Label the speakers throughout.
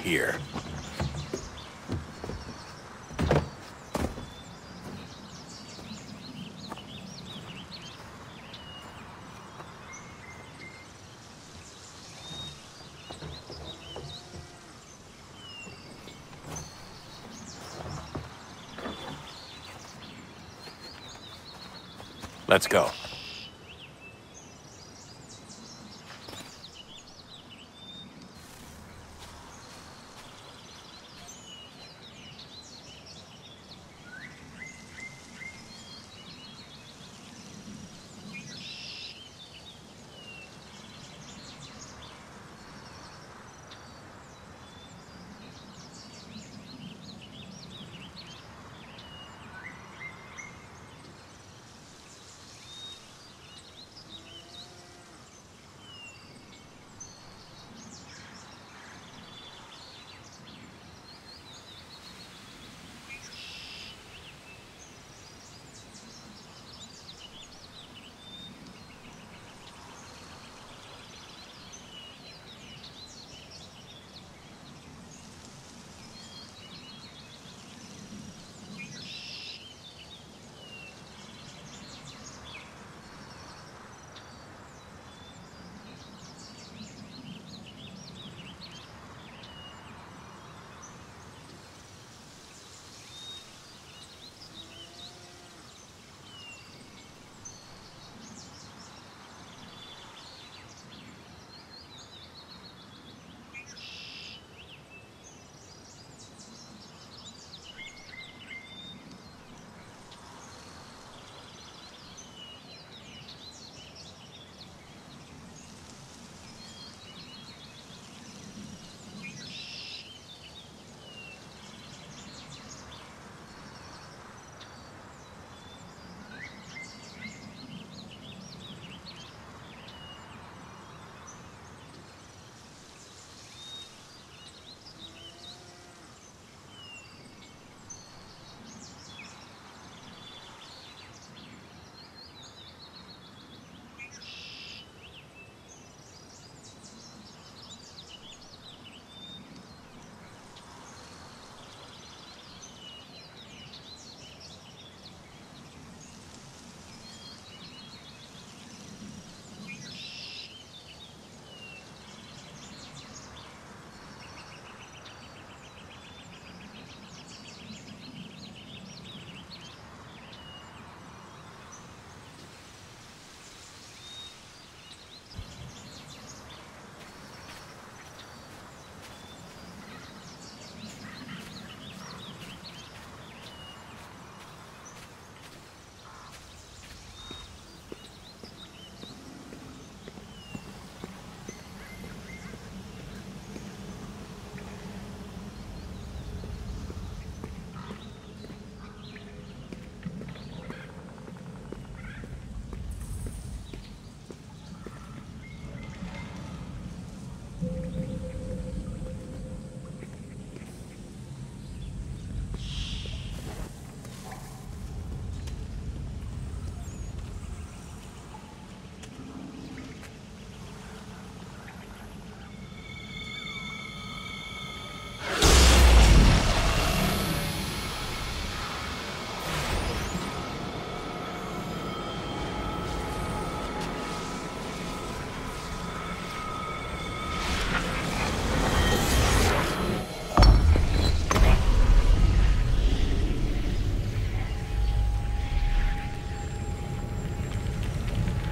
Speaker 1: here. Let's go.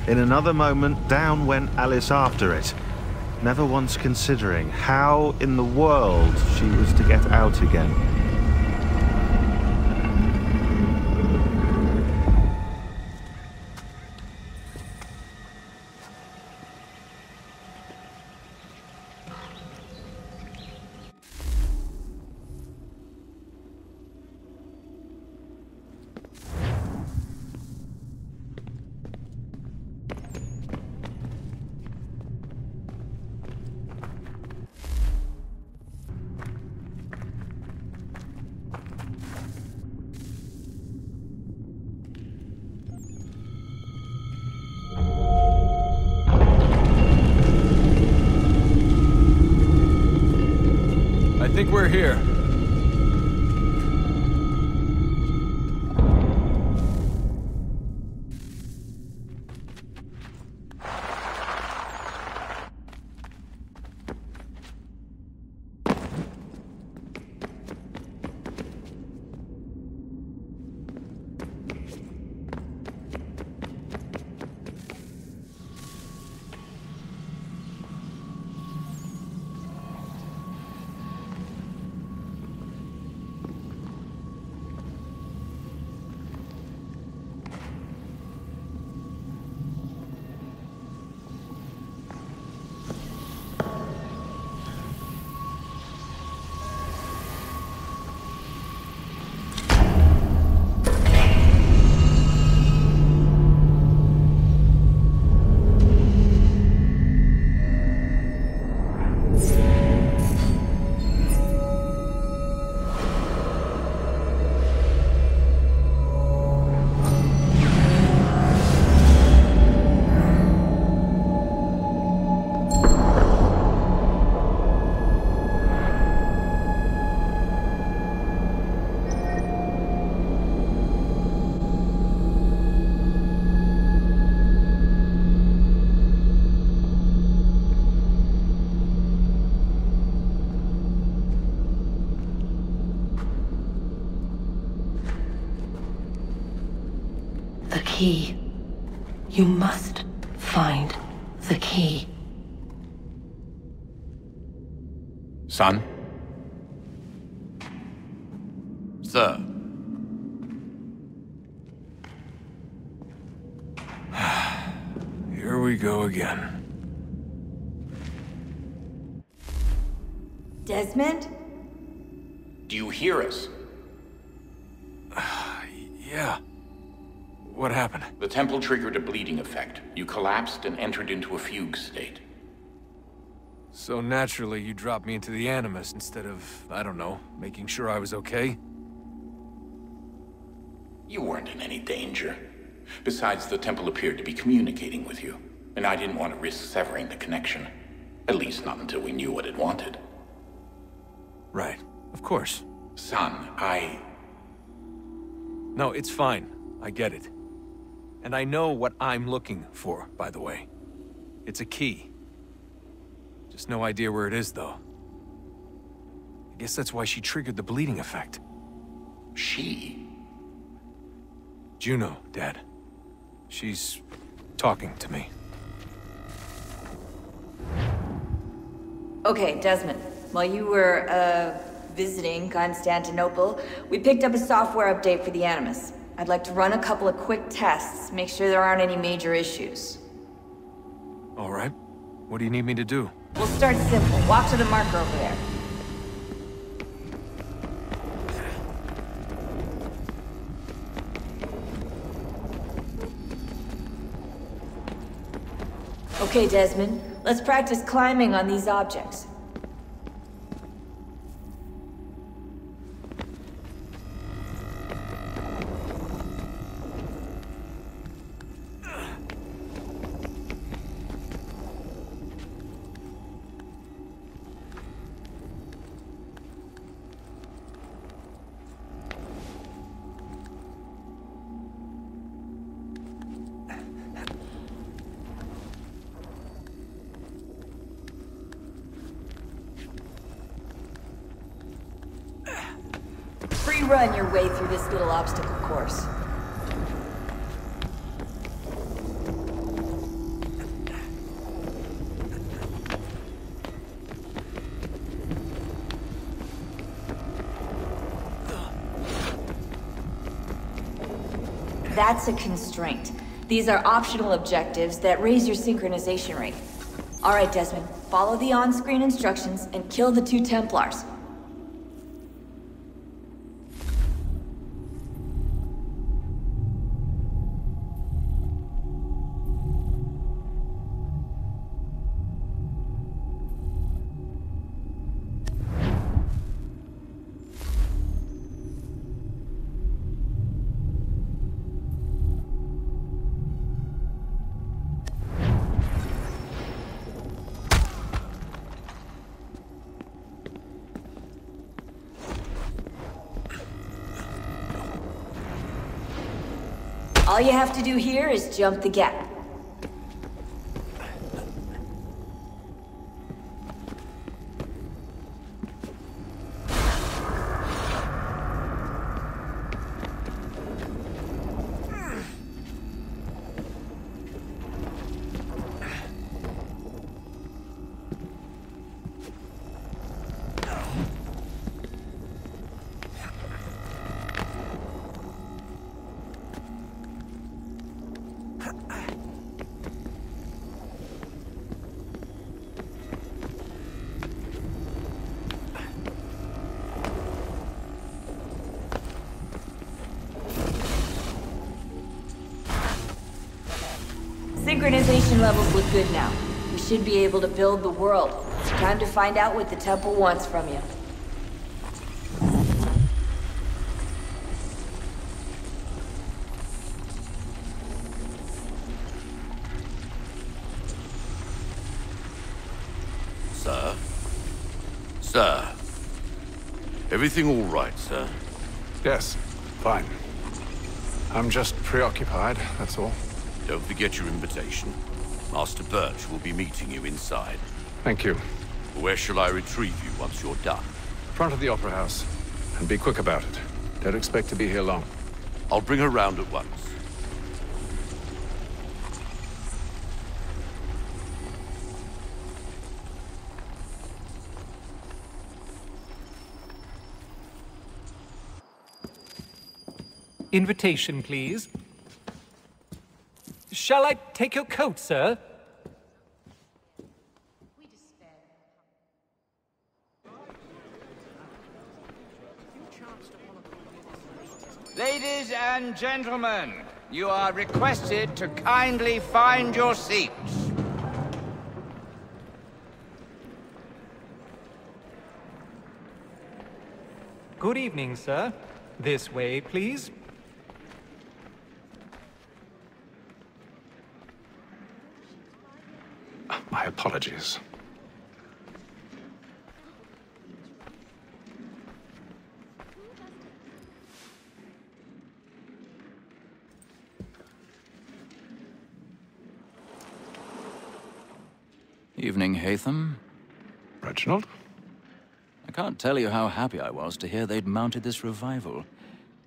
Speaker 2: In another moment, down went Alice after it, never once considering how in the world she was to get out again.
Speaker 1: think we're here.
Speaker 3: The key. You must find the key.
Speaker 4: Son? Sir?
Speaker 1: Here we go again.
Speaker 5: Desmond?
Speaker 4: Do you hear us?
Speaker 1: Yeah. What happened?
Speaker 4: The temple triggered a bleeding effect. You collapsed and entered into a fugue state.
Speaker 1: So naturally, you dropped me into the Animus instead of, I don't know, making sure I was okay?
Speaker 4: You weren't in any danger. Besides, the temple appeared to be communicating with you, and I didn't want to risk severing the connection. At least not until we knew what it wanted.
Speaker 1: Right. Of course.
Speaker 4: Son,
Speaker 1: No, it's fine. I get it. And I know what I'm looking for, by the way. It's a key. Just no idea where it is, though. I guess that's why she triggered the bleeding effect.
Speaker 4: She?
Speaker 1: Juno, Dad. She's talking to me.
Speaker 5: Okay, Desmond. While you were, visiting Constantinople, we picked up a software update for the Animus. I'd like to run a couple of quick tests, make sure there aren't any major issues.
Speaker 1: All right. What do you need me to do?
Speaker 5: We'll start simple. Walk to the marker over there. Okay, Desmond. Let's practice climbing on these objects. Run your way through this little obstacle course. That's a constraint. These are optional objectives that raise your synchronization rate. All right, Desmond, follow the on-screen instructions and kill the 2 Templars. All you have to do here is jump the gap. Synchronization levels look good now. We should be able to build the world. Time to find out what the temple wants from you.
Speaker 6: Sir? Sir? Everything all right, sir?
Speaker 7: Yes, fine. I'm just preoccupied, that's all.
Speaker 6: Don't forget your invitation. Master Birch will be meeting you inside.
Speaker 7: Thank you.
Speaker 6: Where shall I retrieve you once you're done?
Speaker 7: Front of the Opera House. And be quick about it. Don't expect to be here long.
Speaker 6: I'll bring her round at once.
Speaker 8: Invitation, please. Shall I take your coat, sir?
Speaker 9: Ladies and gentlemen, you are requested to kindly find your seats.
Speaker 8: Good evening, sir. This way, please.
Speaker 7: My apologies.
Speaker 10: Evening, Haytham.
Speaker 7: Reginald?
Speaker 10: I can't tell you how happy I was to hear they'd mounted this revival.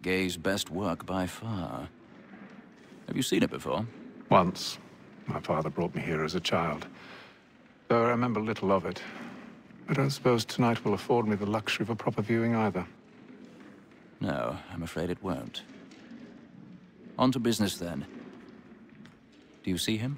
Speaker 10: Gay's best work by far. Have you seen it before?
Speaker 7: Once. My father brought me here as a child. Though I remember little of it. I don't suppose tonight will afford me the luxury of a proper viewing either.
Speaker 10: No, I'm afraid it won't. On to business, then. Do you see him?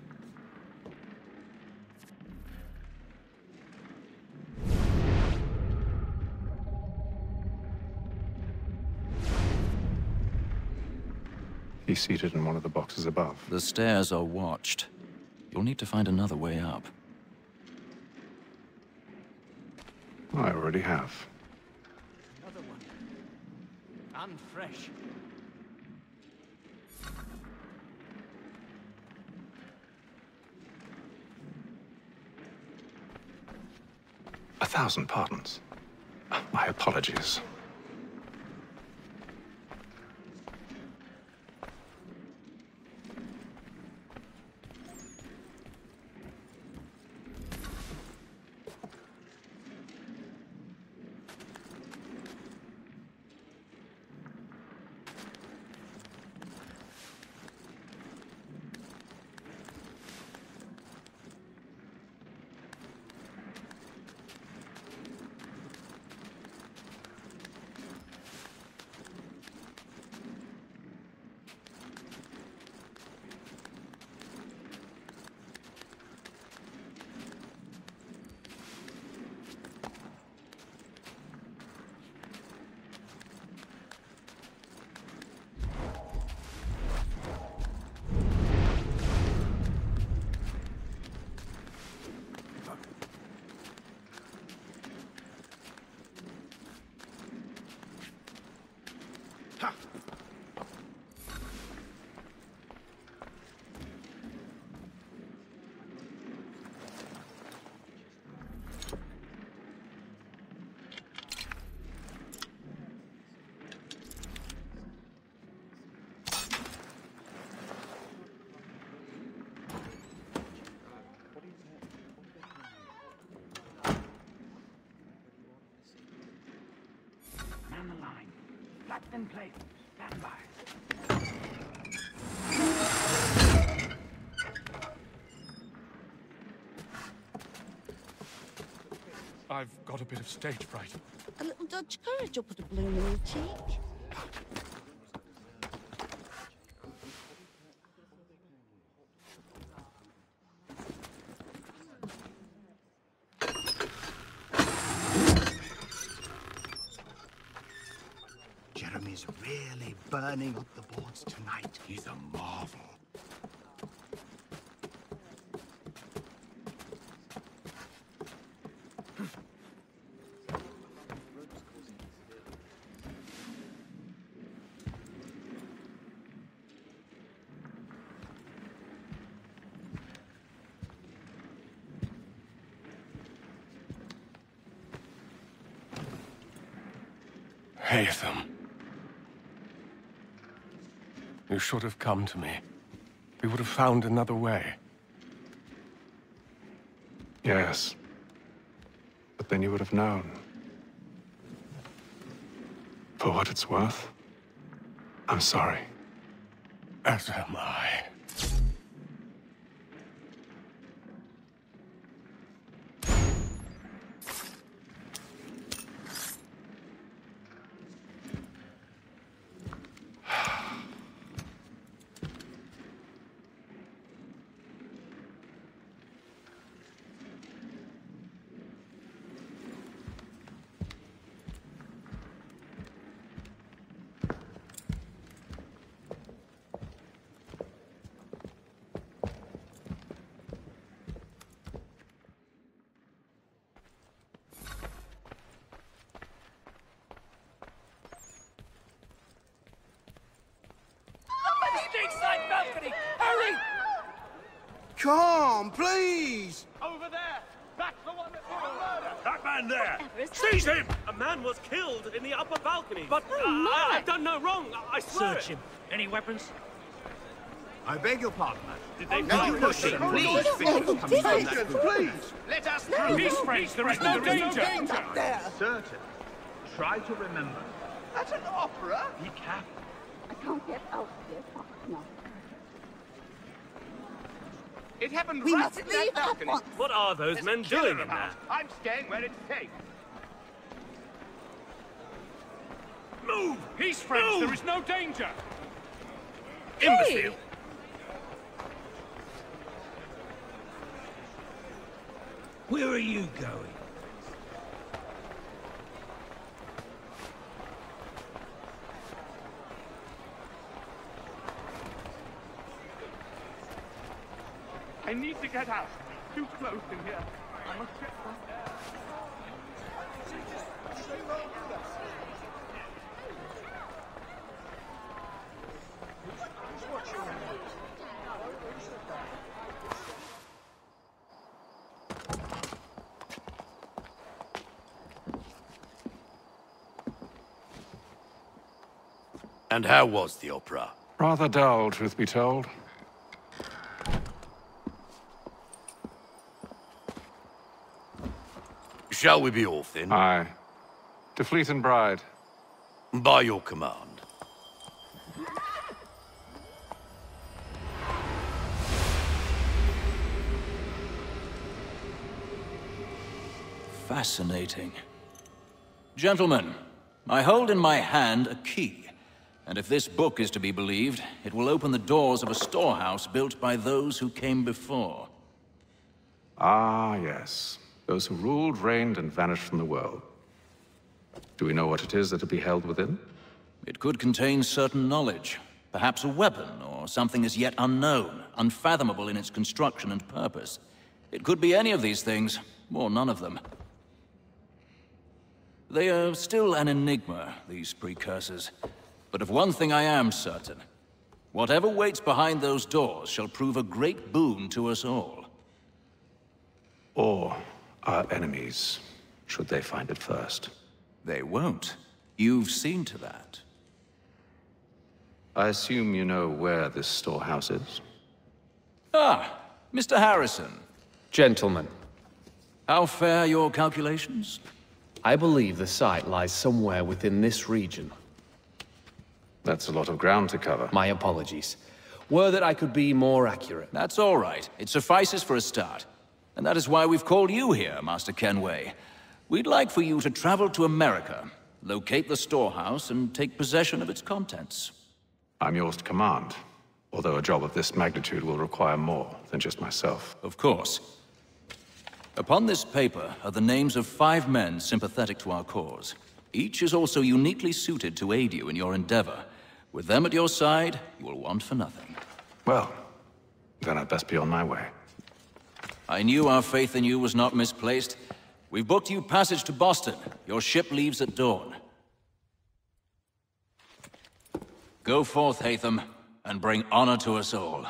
Speaker 7: He's seated in one of the boxes above.
Speaker 10: The stairs are watched. You'll need to find another way up.
Speaker 7: I already have.
Speaker 8: Another one. And fresh.
Speaker 7: A thousand pardons. My apologies. Flatten in place. Stand by. I've got a bit of stage fright.
Speaker 11: A little Dutch courage will put a bloom in your cheek.
Speaker 12: Jeremy's really burning up the boards tonight. He's a marvel.
Speaker 7: Haytham. You should have come to me. We would have found another way. Yes. But then you would have known. For what it's worth, I'm sorry. As am I.
Speaker 12: Come, please!
Speaker 13: Over there! That's the one that did the murder! That man there! Seize him! A man was killed in the upper balcony. But I've done no wrong, I swear. Search him. Any weapons?
Speaker 12: I beg your pardon, man.
Speaker 13: Did they
Speaker 12: Now
Speaker 13: push him? Please!
Speaker 12: Please!
Speaker 13: Let us through! Peace, friends! There is no danger!
Speaker 12: Up there! Certain. Try to remember. That's an opera!
Speaker 13: Be careful.
Speaker 11: I can't get out here fast enough.
Speaker 13: It happened
Speaker 11: We
Speaker 13: right
Speaker 11: must
Speaker 13: in
Speaker 11: leave
Speaker 13: that
Speaker 11: at
Speaker 13: balcony.
Speaker 11: once.
Speaker 13: What are those men doing in there? I'm staying where it's safe. Move! Peace, friends! There is no danger! Imbecile!
Speaker 14: Where are you going?
Speaker 13: I need to get out. Too close in here. I must get some air.
Speaker 6: And how was the opera?
Speaker 7: Rather dull, truth be told.
Speaker 6: Shall we be off then?
Speaker 7: Aye. To Fleet and Bride.
Speaker 6: By your command.
Speaker 10: Fascinating. Gentlemen, I hold in my hand a key, and if this book is to be believed, it will open the doors of a storehouse built by those who came before.
Speaker 7: Ah, yes. Those who ruled, reigned, and vanished from the world. Do we know what it is that will be held within?
Speaker 10: It could contain certain knowledge, perhaps a weapon, or something as yet unknown, unfathomable in its construction and purpose. It could be any of these things, or none of them. They are still an enigma, these precursors. But of one thing I am certain. Whatever waits behind those doors shall prove a great boon to us all.
Speaker 7: Or our enemies, should they find it first.
Speaker 10: They won't. You've seen to that.
Speaker 7: I assume you know where this storehouse is?
Speaker 10: Ah, Mr. Harrison.
Speaker 15: Gentlemen.
Speaker 10: How fare your calculations?
Speaker 15: I believe the site lies somewhere within this region.
Speaker 7: That's a lot of ground to cover.
Speaker 15: My apologies. Were that I could be more accurate.
Speaker 10: That's all right. It suffices for a start. And that is why we've called you here, Master Kenway. We'd like for you to travel to America, locate the storehouse, and take possession of its contents.
Speaker 7: I'm yours to command, although a job of this magnitude will require more than just myself.
Speaker 10: Of course. Upon this paper are the names of 5 men sympathetic to our cause. Each is also uniquely suited to aid you in your endeavor. With them at your side, you will want for nothing.
Speaker 7: Well, then I'd best be on my way.
Speaker 10: I knew our faith in you was not misplaced. We've booked you passage to Boston. Your ship leaves at dawn. Go forth, Hatham, and bring honor to us all.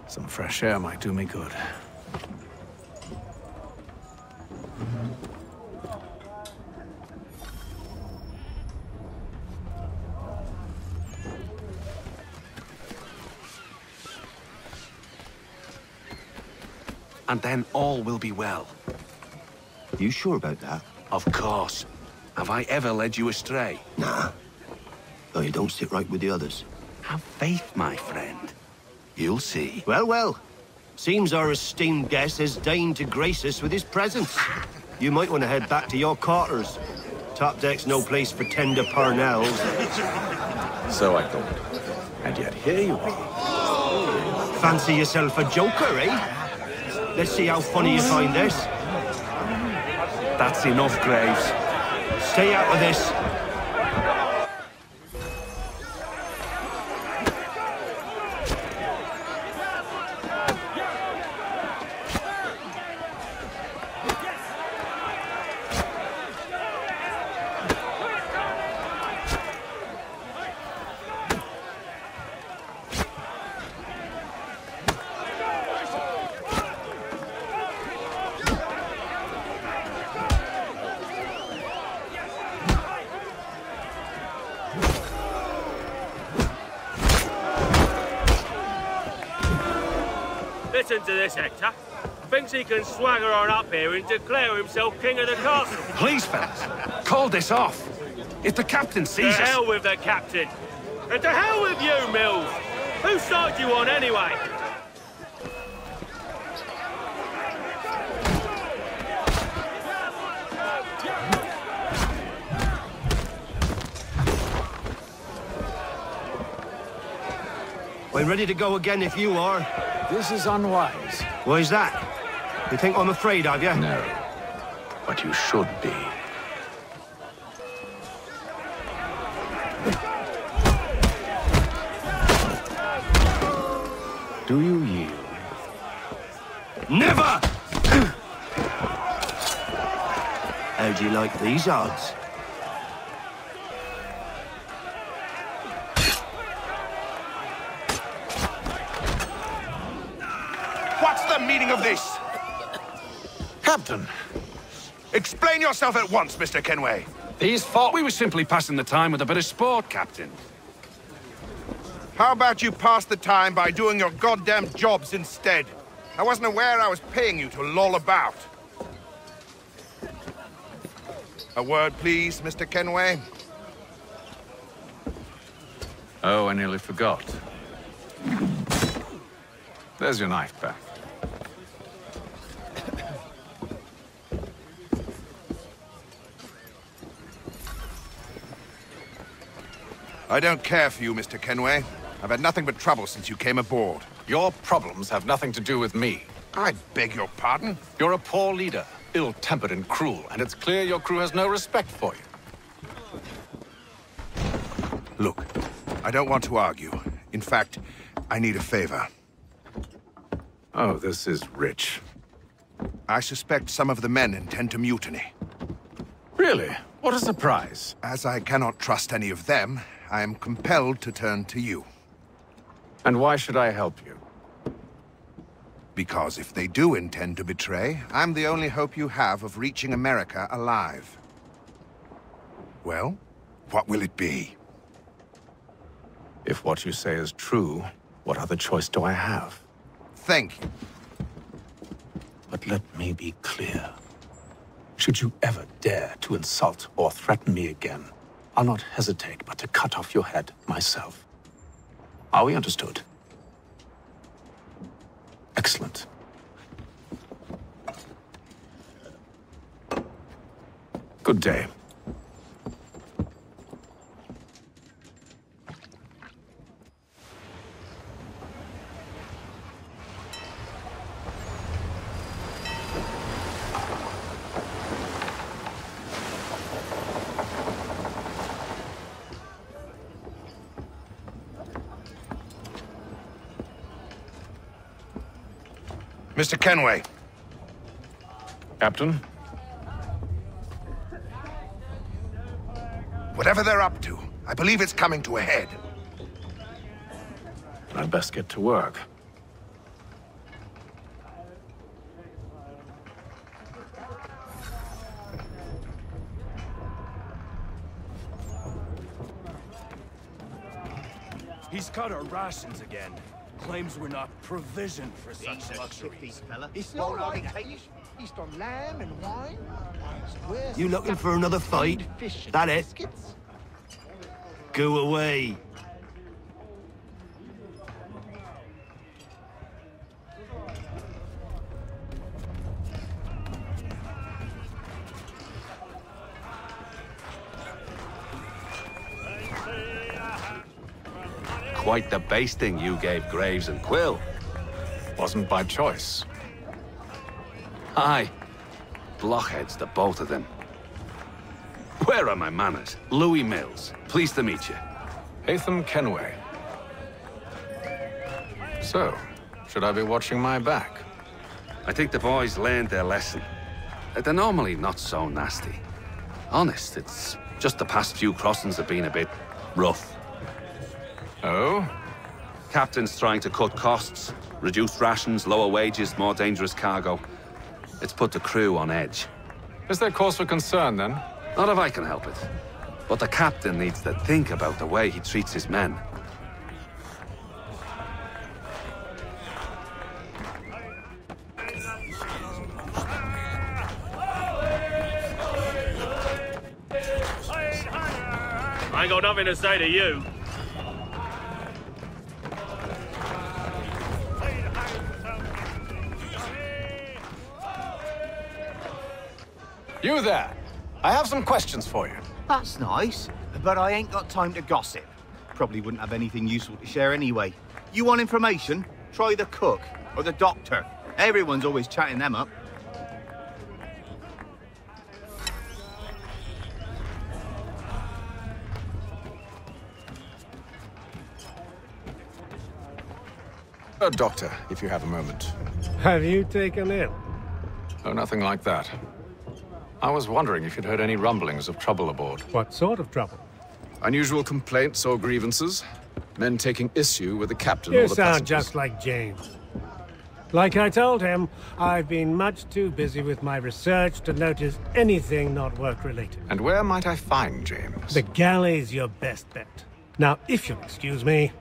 Speaker 7: Some fresh air might do me good.
Speaker 16: And then all will be well.
Speaker 12: You sure about that?
Speaker 16: Of course. Have I ever led you astray?
Speaker 12: Nah. Oh, you don't sit right with the others.
Speaker 16: Have faith, my friend. You'll see.
Speaker 12: Well, well. Seems our esteemed guest has deigned to grace us with his presence. You might want to head back to your quarters. Top deck's no place for tender parnells.
Speaker 16: So I thought. And yet here you are.
Speaker 12: Fancy yourself a joker, eh? Let's see how funny you find this.
Speaker 16: That's enough, Graves.
Speaker 12: Stay out of this.
Speaker 13: Listen to this, Hector. Thinks he can swagger on up here and declare himself king of the castle.
Speaker 16: Please, fellas, call this off. If the captain sees us...
Speaker 13: To hell with the captain. And to hell with you, Mills. Whose side you on, anyway?
Speaker 12: I'm ready to go again if you are.
Speaker 7: This is unwise.
Speaker 12: Why's that? You think I'm afraid of you?
Speaker 7: No. But you should be. Do you yield?
Speaker 12: Never! How do you like these odds?
Speaker 17: What's the meaning of this?
Speaker 16: Captain!
Speaker 17: Explain yourself at once, Mr. Kenway.
Speaker 16: These thought we were simply passing the time with a bit of sport, Captain.
Speaker 17: How about you pass the time by doing your goddamn jobs instead? I wasn't aware I was paying you to loll about. A word, please, Mr. Kenway.
Speaker 7: Oh, I nearly forgot. There's your knife back.
Speaker 17: I don't care for you, Mr. Kenway. I've had nothing but trouble since you came aboard.
Speaker 7: Your problems have nothing to do with me.
Speaker 17: I beg your pardon?
Speaker 7: You're a poor leader. ill-tempered and cruel, and it's clear your crew has no respect for you.
Speaker 17: Look, I don't want to argue. In fact, I need a favor.
Speaker 7: Oh, this is rich.
Speaker 17: I suspect some of the men intend to mutiny.
Speaker 7: Really? What a surprise.
Speaker 17: As I cannot trust any of them, I am compelled to turn to you.
Speaker 7: And why should I help you?
Speaker 17: Because if they do intend to betray, I'm the only hope you have of reaching America alive. Well, what will it be?
Speaker 7: If what you say is true, what other choice do I have?
Speaker 17: Thank you.
Speaker 7: But let me be clear. Should you ever dare to insult or threaten me again, I'll not hesitate but to cut off your head myself. Are we understood? Excellent. Good day.
Speaker 17: Mr. Kenway.
Speaker 7: Captain?
Speaker 17: Whatever they're up to, I believe it's coming to a head.
Speaker 7: I'd best get to work.
Speaker 13: He's cut our rations again. Claims we're not provisioned for such luxuries.
Speaker 12: It's not like
Speaker 18: He's done lamb and wine.
Speaker 12: You looking for another fight? That it? Go away.
Speaker 6: Quite the basting you gave Graves and Quill.
Speaker 7: Wasn't by choice.
Speaker 6: Aye. Blockheads, the both of them. Where are my manners? Louis Mills. Pleased to meet you.
Speaker 7: Hatham Kenway. So, should I be watching my back?
Speaker 6: I think the boys learned their lesson. They're normally not so nasty. Honest, it's just the past few crossings have been a bit rough.
Speaker 7: Oh?
Speaker 6: Captain's trying to cut costs, reduce rations, lower wages, more dangerous cargo. It's put the crew on edge.
Speaker 7: Is there cause for concern, then?
Speaker 6: Not if I can help it. But the captain needs to think about the way he treats his men.
Speaker 13: I ain't got nothing to say to you.
Speaker 7: You there! I have some questions for you.
Speaker 18: That's nice, but I ain't got time to gossip. Probably wouldn't have anything useful to share anyway. You want information? Try the cook or the doctor. Everyone's always chatting them up.
Speaker 7: A doctor, if you have a moment.
Speaker 19: Have you taken ill?
Speaker 7: Oh, nothing like that. I was wondering if you'd heard any rumblings of trouble aboard.
Speaker 19: What sort of trouble?
Speaker 7: Unusual complaints or grievances? Men taking issue with the captain
Speaker 19: You
Speaker 7: or the
Speaker 19: sound
Speaker 7: passengers?
Speaker 19: just like James. Like I told him, I've been much too busy with my research to notice anything not work-related.
Speaker 7: And where might I find James?
Speaker 19: The galley's your best bet. Now, if you'll excuse me...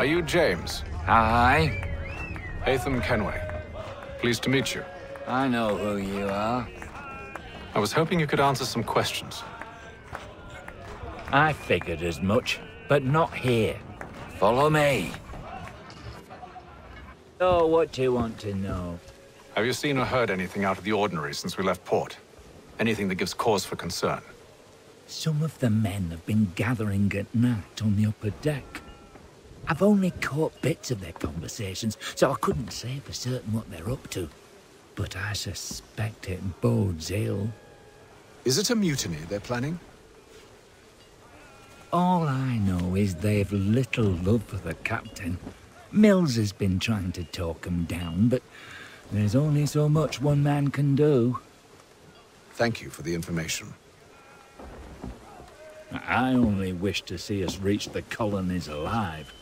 Speaker 20: Are you James?
Speaker 21: Hi.
Speaker 20: Hatham Kenway. Pleased to meet you.
Speaker 21: I know who you are.
Speaker 20: I was hoping you could answer some questions.
Speaker 21: I figured as much, but not here. Follow me. So, what do you want to know?
Speaker 20: Have you seen or heard anything out of the ordinary since we left port? Anything that gives cause for concern?
Speaker 21: Some of the men have been gathering at night on the upper deck. I've only caught bits of their conversations, so I couldn't say for certain what they're up to. But I suspect it bodes ill.
Speaker 20: Is it a mutiny they're planning?
Speaker 21: All I know is they've little love for the captain. Mills has been trying to talk him down, but there's only so much one man can do.
Speaker 20: Thank you for the information.
Speaker 21: I only wish to see us reach the colonies alive.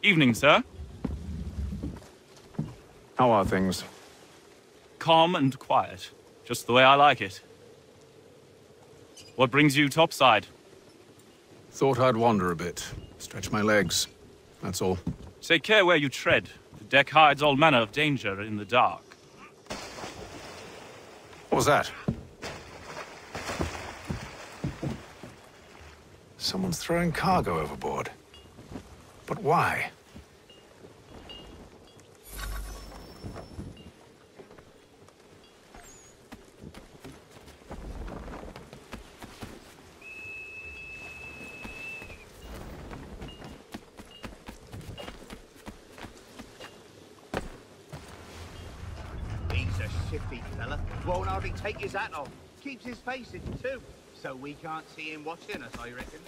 Speaker 22: Evening, sir.
Speaker 20: How are things?
Speaker 22: Calm and quiet. Just the way I like it. What brings you topside?
Speaker 20: Thought I'd wander a bit. Stretch my legs. That's all.
Speaker 22: Take care where you tread. The deck hides all manner of danger in the dark.
Speaker 20: What was that? Someone's throwing cargo overboard. But why?
Speaker 18: He's a shifty fella. Won't hardly take his hat off. Keeps his face in too, so we can't see him watching us, I reckon.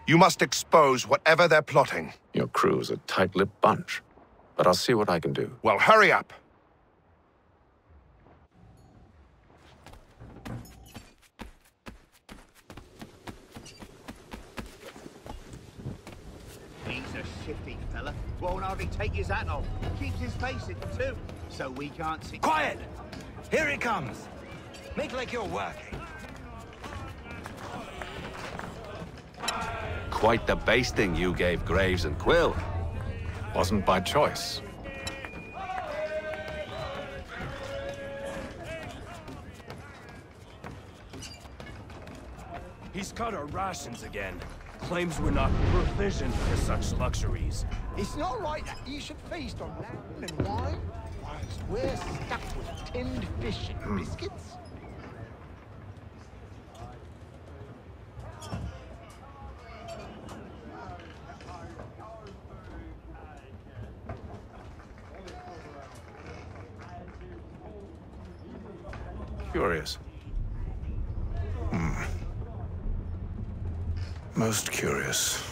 Speaker 17: You must expose whatever they're plotting.
Speaker 20: Your crew's a tight-lipped bunch. But I'll see what I can do.
Speaker 17: Well, hurry up.
Speaker 18: He's a shifty fella. Won't hardly take his hat off. Keeps his face in too, so we can't see.
Speaker 23: Quiet! Here he comes. Make like you're working.
Speaker 6: Quite the basting you gave Graves and Quill.
Speaker 20: Wasn't by choice.
Speaker 13: He's cut our rations again. Claims we're not provisioned for such luxuries.
Speaker 24: It's not right that you should feast on lamb and wine whilst we're stuck with tinned fish and biscuits.
Speaker 20: Curious. Most curious.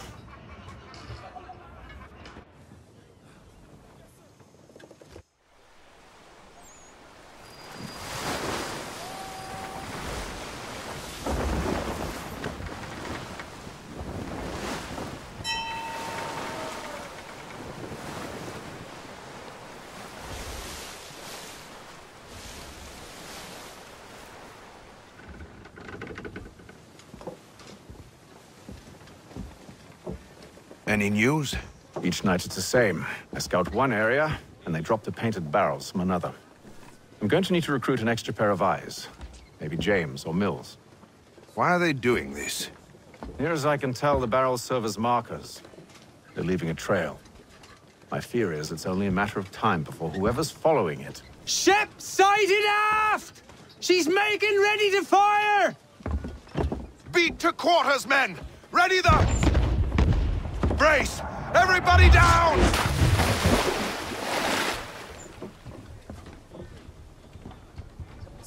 Speaker 17: Any news?
Speaker 20: Each night it's the same. I scout one area, and they drop the painted barrels from another. I'm going to need to recruit an extra pair of eyes. Maybe James or Mills.
Speaker 17: Why are they doing this?
Speaker 20: Near as I can tell, the barrels serve as markers. They're leaving a trail. My fear is it's only a matter of time before whoever's following it...
Speaker 25: Ship sighted aft! She's making ready to fire!
Speaker 17: Beat to quarters, men! Ready the... Brace! Everybody down!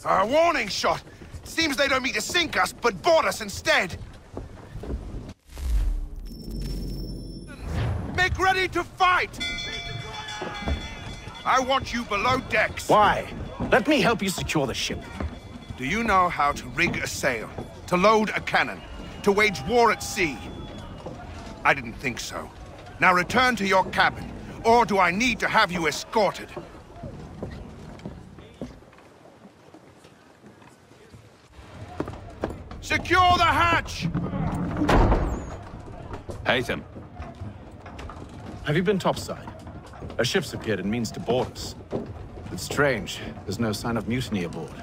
Speaker 17: A warning shot! Seems they don't mean to sink us, but board us instead! Make ready to fight! I want you below decks!
Speaker 20: Why?
Speaker 7: Let me help you secure the ship.
Speaker 17: Do you know how to rig a sail? To load a cannon? To wage war at sea? I didn't think so. Now return to your cabin, or do I need to have you escorted? Secure the hatch!
Speaker 6: Pitam.
Speaker 20: Have you been topside? A ship's appeared and means to board us. It's strange. There's no sign of mutiny aboard.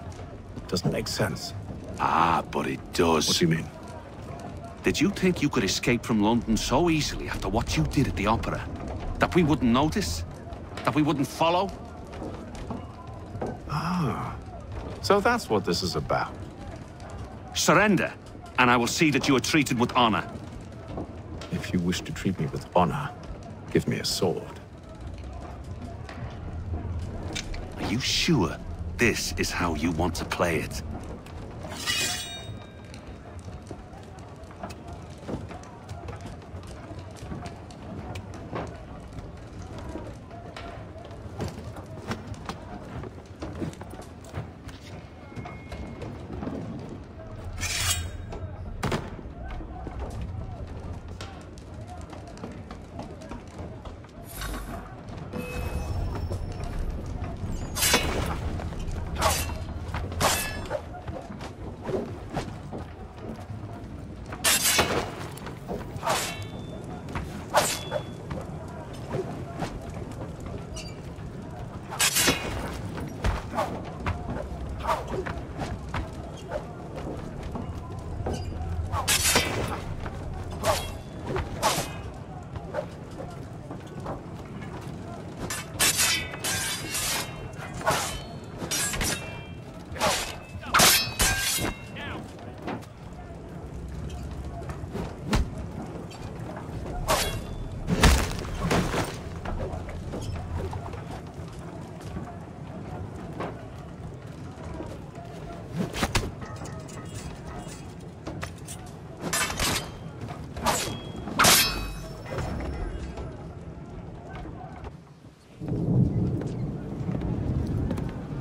Speaker 20: Doesn't make sense.
Speaker 6: Ah, but it does.
Speaker 20: What do you mean?
Speaker 6: Did you think you could escape from London so easily after what you did at the opera? That we wouldn't notice? That we wouldn't follow?
Speaker 20: Ah. So that's what this is about.
Speaker 6: Surrender, and I will see that you are treated with honor.
Speaker 20: If you wish to treat me with honor, give me a sword.
Speaker 6: Are you sure this is how you want to play it?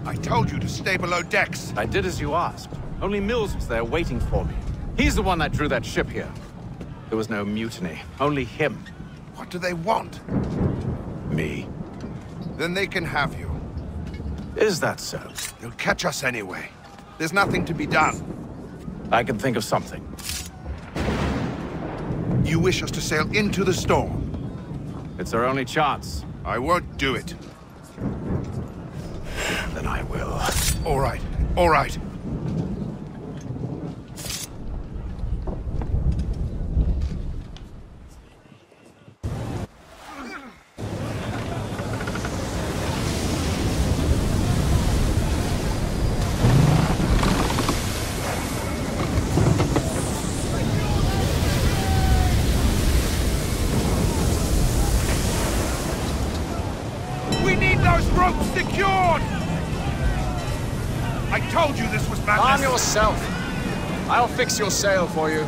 Speaker 17: I told you to stay below decks.
Speaker 20: I did as you asked. Only Mills was there waiting for me. He's the one that drew that ship here. There was no mutiny, only him.
Speaker 17: What do they want?
Speaker 20: Me.
Speaker 17: Then they can have you.
Speaker 20: Is that so?
Speaker 17: They'll catch us anyway. There's nothing to be done.
Speaker 20: I can think of something.
Speaker 17: You wish us to sail into the storm?
Speaker 20: It's our only chance.
Speaker 17: I won't do it.
Speaker 20: Then I will.
Speaker 17: All right, all right. We need those ropes secured! I told you this was madness!
Speaker 1: Calm yourself. I'll fix your sail for you.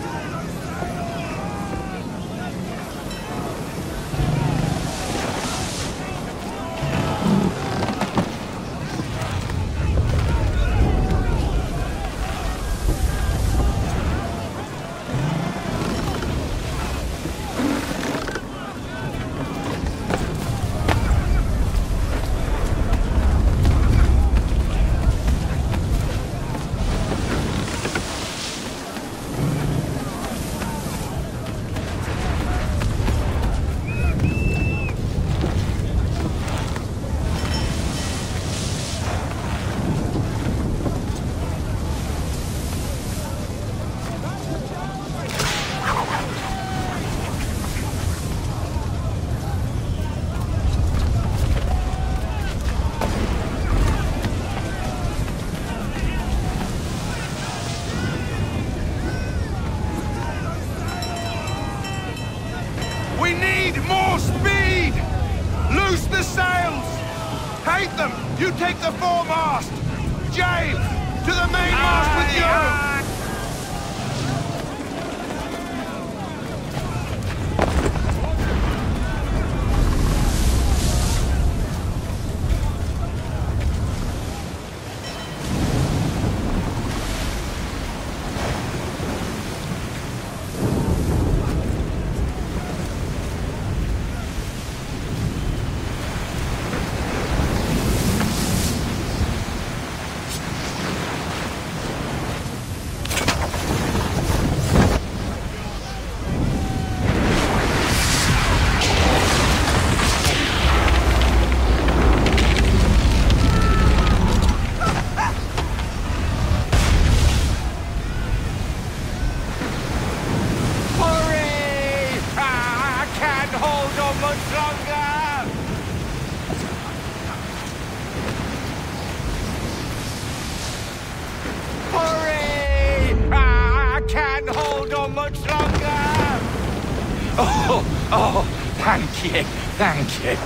Speaker 24: much longer!
Speaker 2: Oh, thank you, thank you.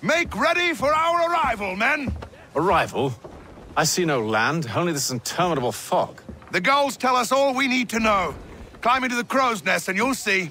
Speaker 17: Make ready for our arrival, men!
Speaker 20: Arrival? I see no land, only this interminable fog.
Speaker 17: The gulls tell us all we need to know. Climb into the crow's nest and you'll see.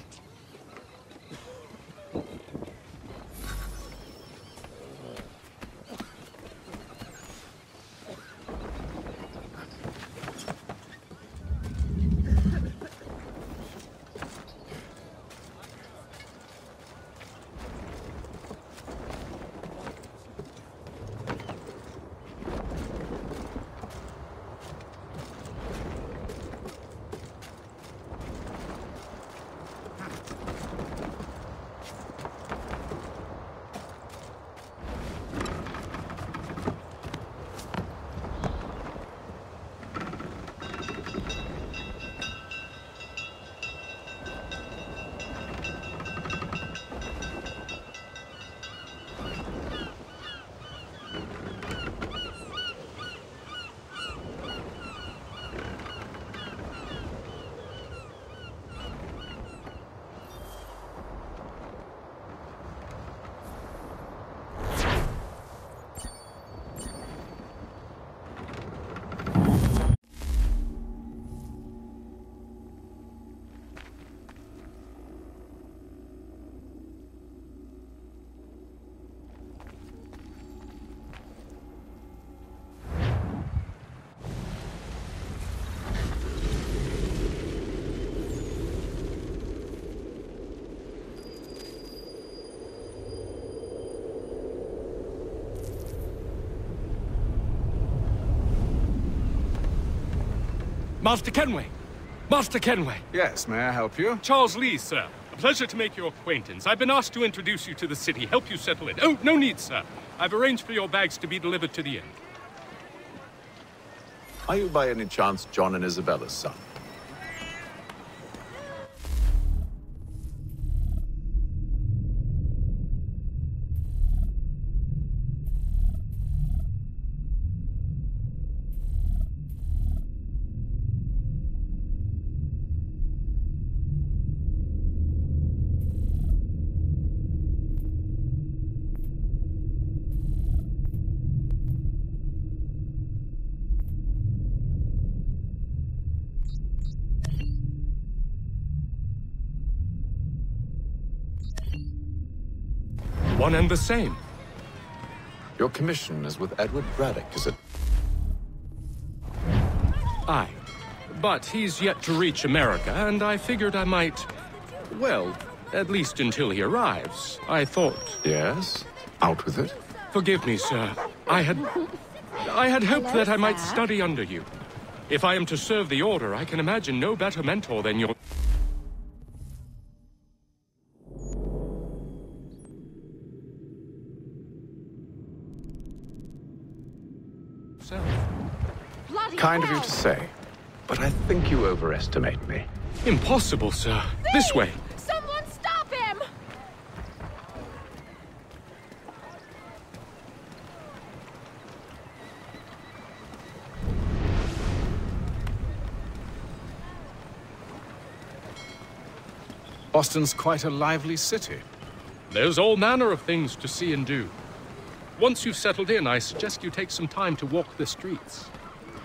Speaker 3: Master Kenway! Master Kenway!
Speaker 20: Yes, may I help you?
Speaker 3: Charles Lee, sir. A pleasure to make your acquaintance. I've been asked to introduce you to the city, help you settle in. Oh, no need, sir. I've arranged for your bags to be delivered to the inn.
Speaker 20: Are you by any chance John and Isabella's son?
Speaker 3: One and the same.
Speaker 20: Your commission is with Edward Braddock, is it?
Speaker 3: Aye. But he's yet to reach America, and I figured I might... Well, at least until he arrives, I thought...
Speaker 20: Yes? Out with it?
Speaker 3: Forgive me, sir. I had hoped that I might study under you. If I am to serve the Order, I can imagine no better mentor than your...
Speaker 20: Kind of you to say, but I think you overestimate me.
Speaker 3: Impossible, sir. This way.
Speaker 4: Someone stop him!
Speaker 20: Boston's quite a lively city.
Speaker 3: There's all manner of things to see and do. Once you've settled in, I suggest you take some time to walk the streets.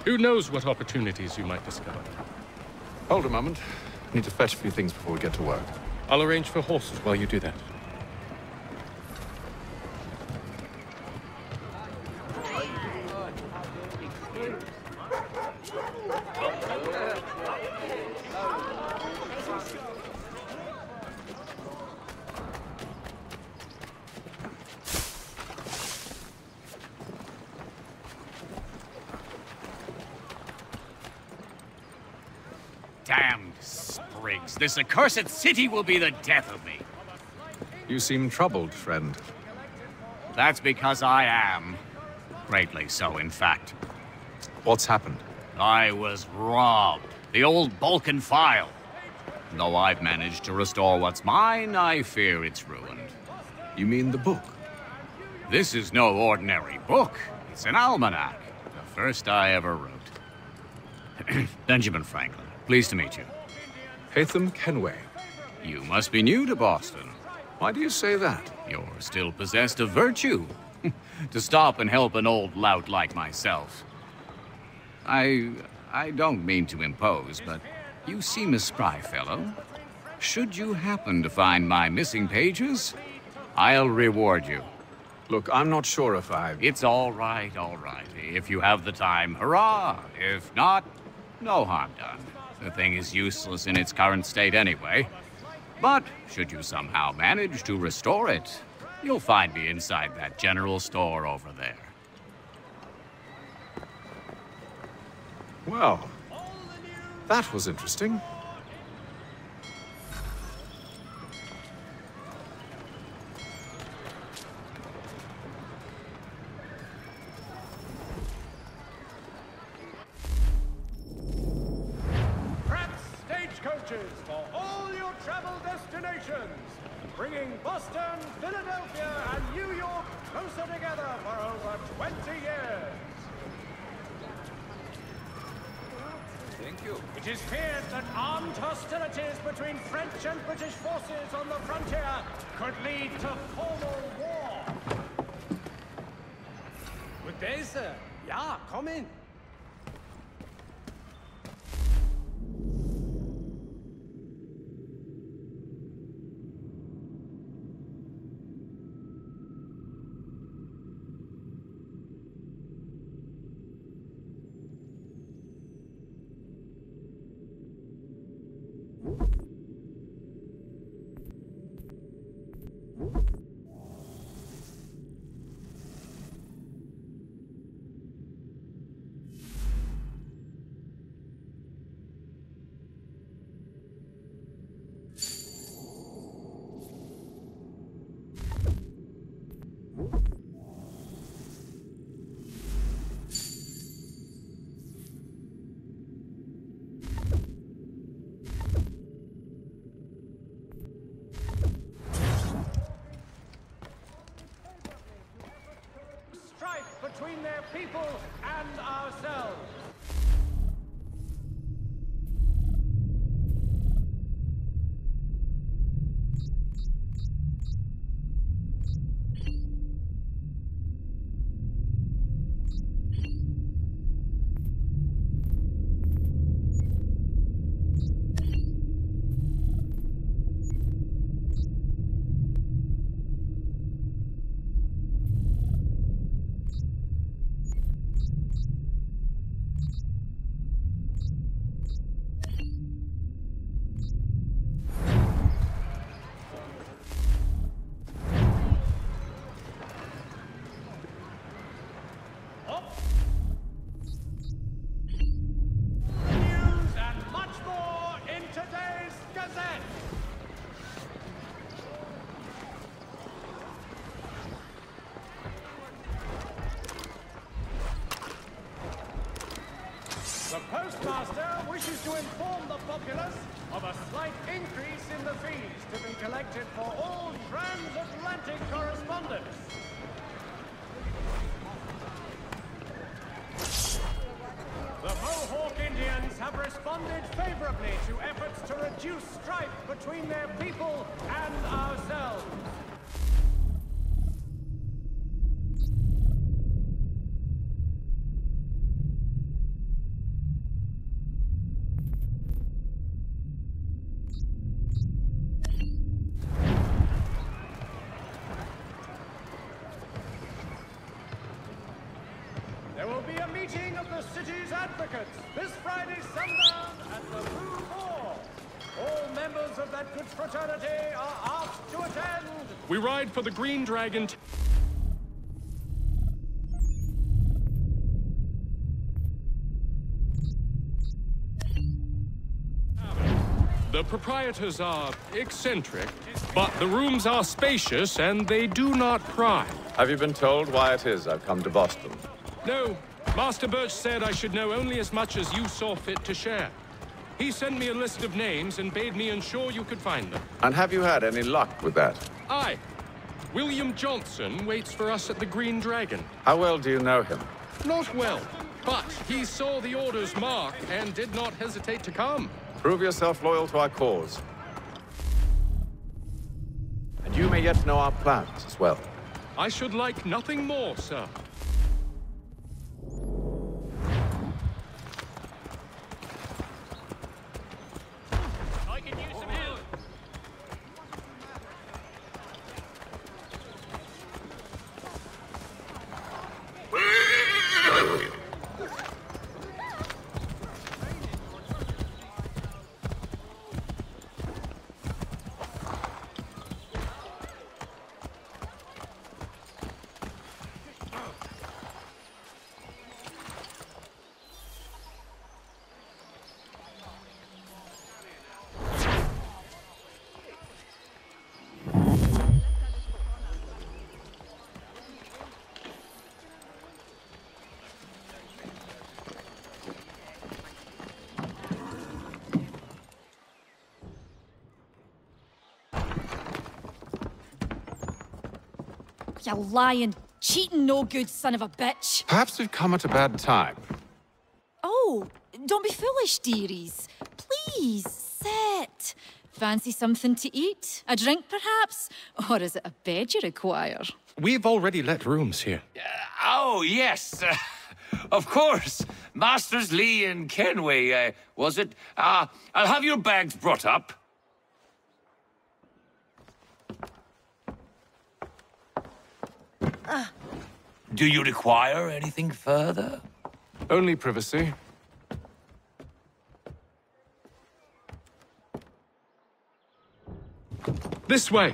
Speaker 3: Who knows what opportunities you might discover.
Speaker 20: Hold a moment. I need to fetch a few things before we get to work.
Speaker 3: I'll arrange for horses while you do that.
Speaker 4: Damned sprigs. This accursed city will be the death of me.
Speaker 20: You seem troubled, friend.
Speaker 4: That's because I am. Greatly so, in fact.
Speaker 20: What's happened?
Speaker 4: I was robbed. The old Balkan file. Though I've managed to restore what's mine, I fear it's ruined.
Speaker 20: You mean the book?
Speaker 4: This is no ordinary book. It's an almanac. The first I ever wrote. Benjamin Franklin. Pleased to meet you.
Speaker 20: Hatham Kenway.
Speaker 4: You must be new to Boston.
Speaker 20: Why do you say that?
Speaker 4: You're still possessed of virtue. To stop and help an old lout like myself. I don't mean to impose, but you seem a spry fellow. Should you happen to find my missing pages, I'll reward you.
Speaker 20: Look, I'm not sure if
Speaker 4: It's all right, all right. If you have the time, hurrah! If not, no harm done. The thing is useless in its current state anyway. But should you somehow manage to restore it, you'll find me inside that general store over there.
Speaker 20: Well, that was interesting.
Speaker 5: Stagecoaches for all your travel destinations, bringing Boston, Philadelphia, and New York closer together for over 20 years.
Speaker 1: Thank you.
Speaker 5: It is feared that armed hostilities between French and British forces on the frontier could lead to formal war.
Speaker 25: Good day, sir. Ja, come in.
Speaker 5: Between their people and ourselves. The postmaster wishes to inform the populace of a slight increase in the fees to be collected for all transatlantic correspondence. The Mohawk Indians have responded favorably to efforts to reduce strife between their people and ourselves. There will be a meeting of the city's advocates this Friday sundown at the Blue Hall. All members of that good fraternity are asked to attend.
Speaker 3: We ride for the Green Dragon. The proprietors are eccentric, but the rooms are spacious and they do not pry.
Speaker 20: Have you been told why it is I've come to Boston?
Speaker 3: No, Master Birch said I should know only as much as you saw fit to share. He sent me a list of names and bade me ensure you could find them.
Speaker 20: And have you had any luck with that?
Speaker 3: Aye. William Johnson waits for us at the Green Dragon.
Speaker 20: How well do you know him?
Speaker 3: Not well, but he saw the order's mark and did not hesitate to come.
Speaker 20: Prove yourself loyal to our cause. And you may yet know our plans as well.
Speaker 3: I should like nothing more, sir.
Speaker 8: You lying, cheating, no good son of a bitch.
Speaker 20: Perhaps we've come at a bad time.
Speaker 8: Oh, don't be foolish, dearies. Please, sit. Fancy something to eat? A drink, perhaps? Or is it a bed you require?
Speaker 3: We've already let rooms here.
Speaker 4: Oh, yes. Of course. Masters Lee and Kenway, was it? I'll have your bags brought up. Do you require anything further?
Speaker 20: Only privacy.
Speaker 3: This way.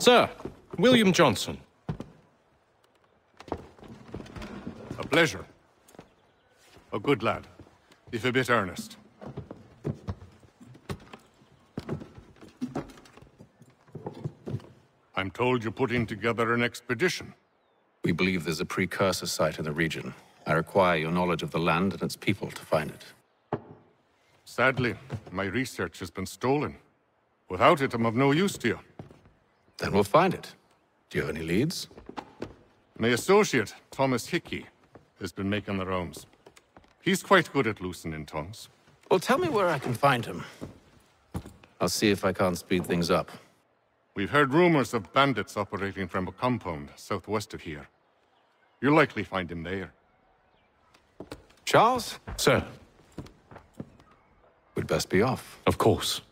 Speaker 3: Sir, William Johnson.
Speaker 9: A pleasure. A good lad, if a bit earnest. I'm told you're putting together an expedition.
Speaker 20: We believe there's a precursor site in the region. I require your knowledge of the land and its people to find it.
Speaker 9: Sadly, my research has been stolen. Without it, I'm of no use to you.
Speaker 20: Then we'll find it. Do you have any leads?
Speaker 9: My associate, Thomas Hickey, has been making the rounds. He's quite good at loosening tongues.
Speaker 20: Well, tell me where I can find him. I'll see if I can't speed things up.
Speaker 9: We've heard rumors of bandits operating from a compound southwest of here. You'll likely find him there.
Speaker 20: Charles?
Speaker 3: Sir.
Speaker 20: We'd best be off.
Speaker 3: Of course.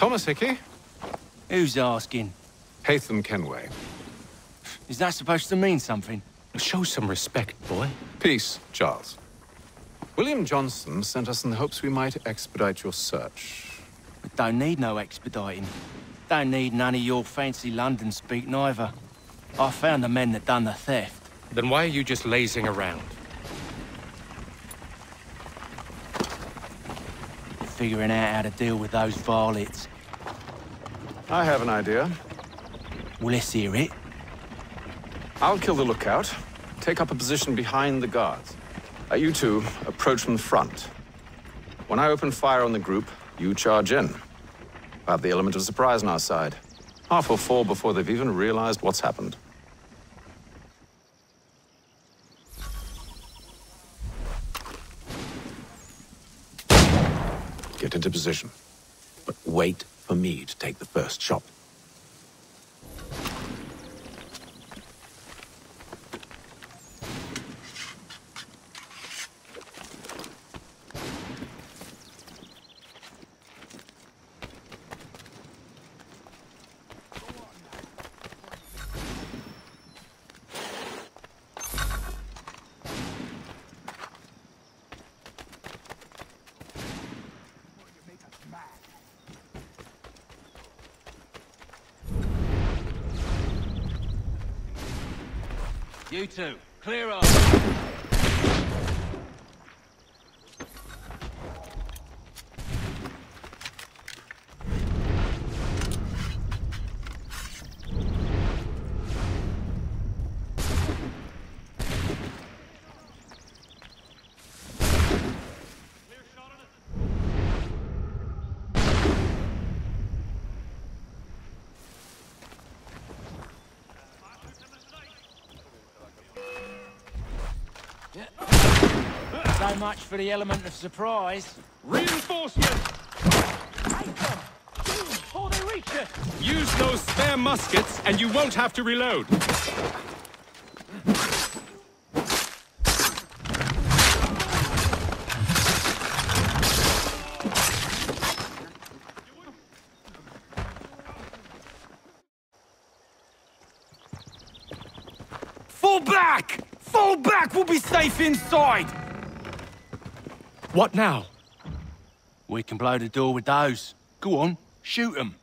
Speaker 20: Thomas Hickey?
Speaker 10: Who's asking?
Speaker 20: Haytham Kenway.
Speaker 10: Is that supposed to mean something?
Speaker 3: Show some respect, boy.
Speaker 20: Peace, Charles. William Johnson sent us in the hopes we might expedite your search.
Speaker 10: We don't need no expediting. Don't need none of your fancy London speak neither. I found the men that done the theft.
Speaker 3: Then why are you just lazing around?
Speaker 10: Figuring out how to deal with those varlets.
Speaker 20: I have an idea.
Speaker 10: Well, let's hear it.
Speaker 20: I'll kill the lookout, take up a position behind the guards. You two approach from the front. When I open fire on the group, you charge in. I have the element of surprise on our side. Half will fall before they've even realized what's happened. Get into position, but wait for me to take the first shot.
Speaker 10: You two, clear up. So much for the element of surprise.
Speaker 3: Reinforcement!
Speaker 10: Before they reach us!
Speaker 3: Use those spare muskets, and you won't have to reload.
Speaker 25: Fall back! Fall back! We'll be safe inside!
Speaker 3: What now?
Speaker 10: We can blow the door with those. Go on, shoot them.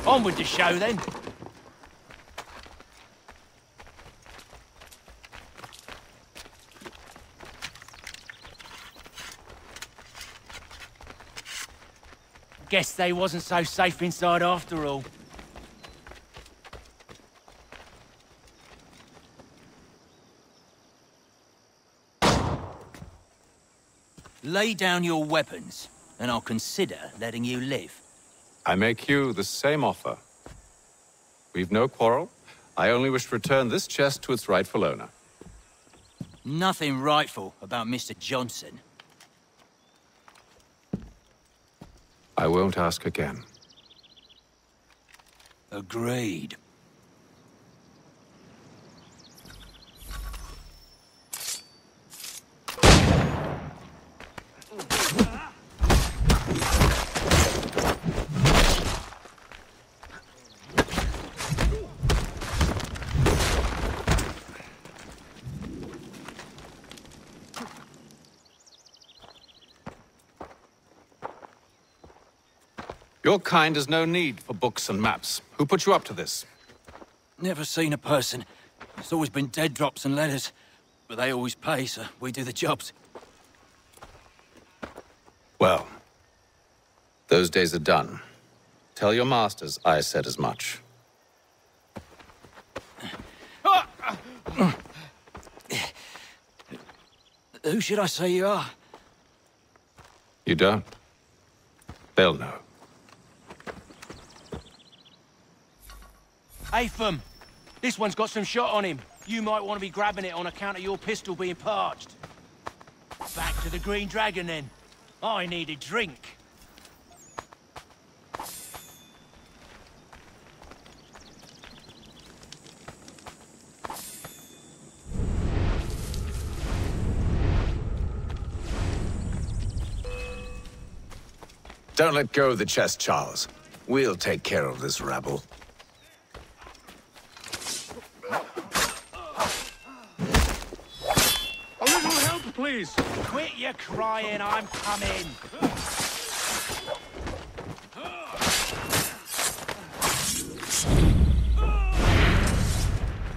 Speaker 10: On with the show, then. Guess they wasn't so safe inside after all. Lay down your weapons, and I'll consider letting you live.
Speaker 20: I make you the same offer. We've no quarrel. I only wish to return this chest to its rightful owner.
Speaker 10: Nothing rightful about Mr. Johnson.
Speaker 20: I won't ask again.
Speaker 10: Agreed.
Speaker 20: Your kind has no need for books and maps. Who put you up to this?
Speaker 10: Never seen a person. It's always been dead drops and letters. But they always pay, so we do the jobs.
Speaker 20: Well, those days are done. Tell your masters I said as much.
Speaker 10: Who should I say you are?
Speaker 20: You don't? They'll know.
Speaker 10: Haytham, this one's got some shot on him. You might want to be grabbing it on account of your pistol being parched. Back to the Green Dragon, then. I need a drink.
Speaker 20: Don't let go of the chest, Charles. We'll take care of this rabble.
Speaker 3: A little help, please.
Speaker 10: Quit your crying, I'm coming.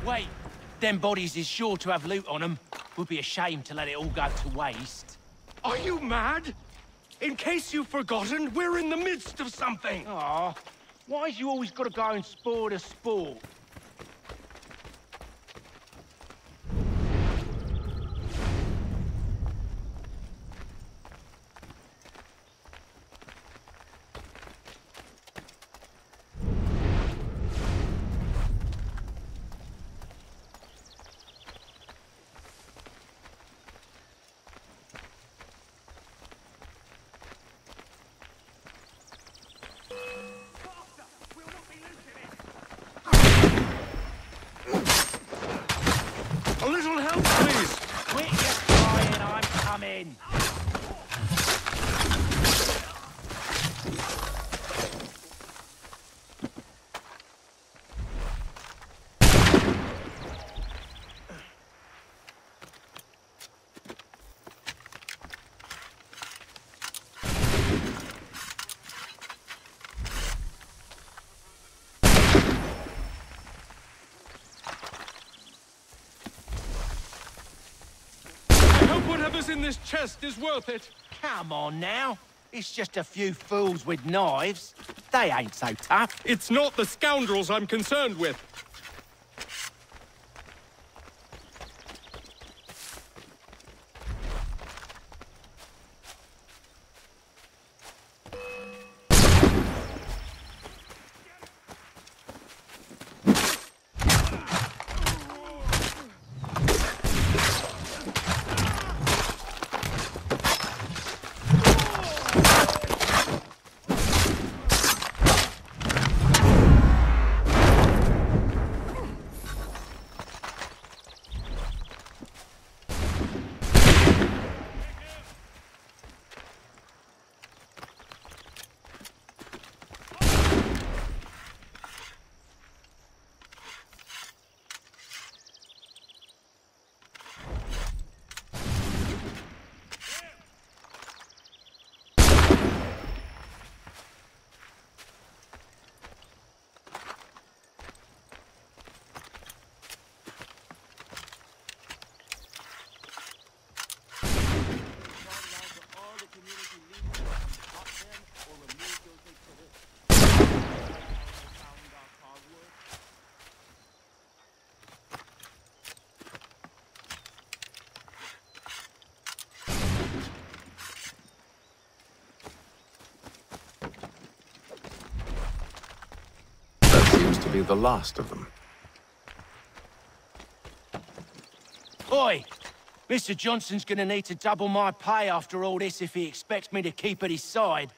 Speaker 10: Wait, them bodies is sure to have loot on them. Would be a shame to let it all go to waste.
Speaker 25: Are you mad? In case you've forgotten, we're in the midst of something.
Speaker 10: Aw, why's you always got to go and spoil the sport?
Speaker 3: A little help, please.
Speaker 10: Quit your crying, I'm coming.
Speaker 3: Whatever's in this chest is worth it.
Speaker 10: Come on now. It's just a few fools with knives. They ain't so tough.
Speaker 3: It's not the scoundrels I'm concerned with.
Speaker 20: To be the last of them.
Speaker 10: Oi! Mr. Johnson's gonna need to double my pay after all this if he expects me to keep at his side.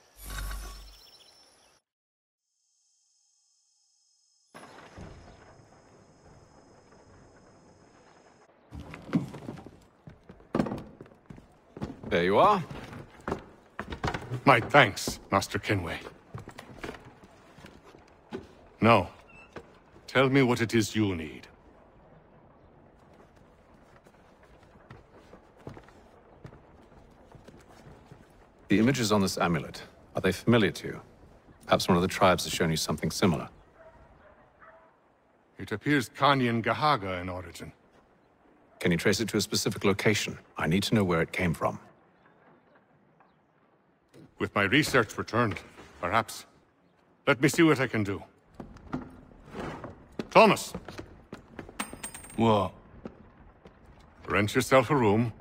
Speaker 20: There you are.
Speaker 9: My thanks, Master Kenway. Now, tell me what it is you need.
Speaker 20: The images on this amulet, are they familiar to you? Perhaps one of the tribes has shown you something similar.
Speaker 9: It appears Kanyan Gahaga in origin.
Speaker 20: Can you trace it to a specific location? I need to know where it came from.
Speaker 9: With my research returned, perhaps. Let me see what I can do. Thomas!
Speaker 10: What?
Speaker 9: Rent yourself a room.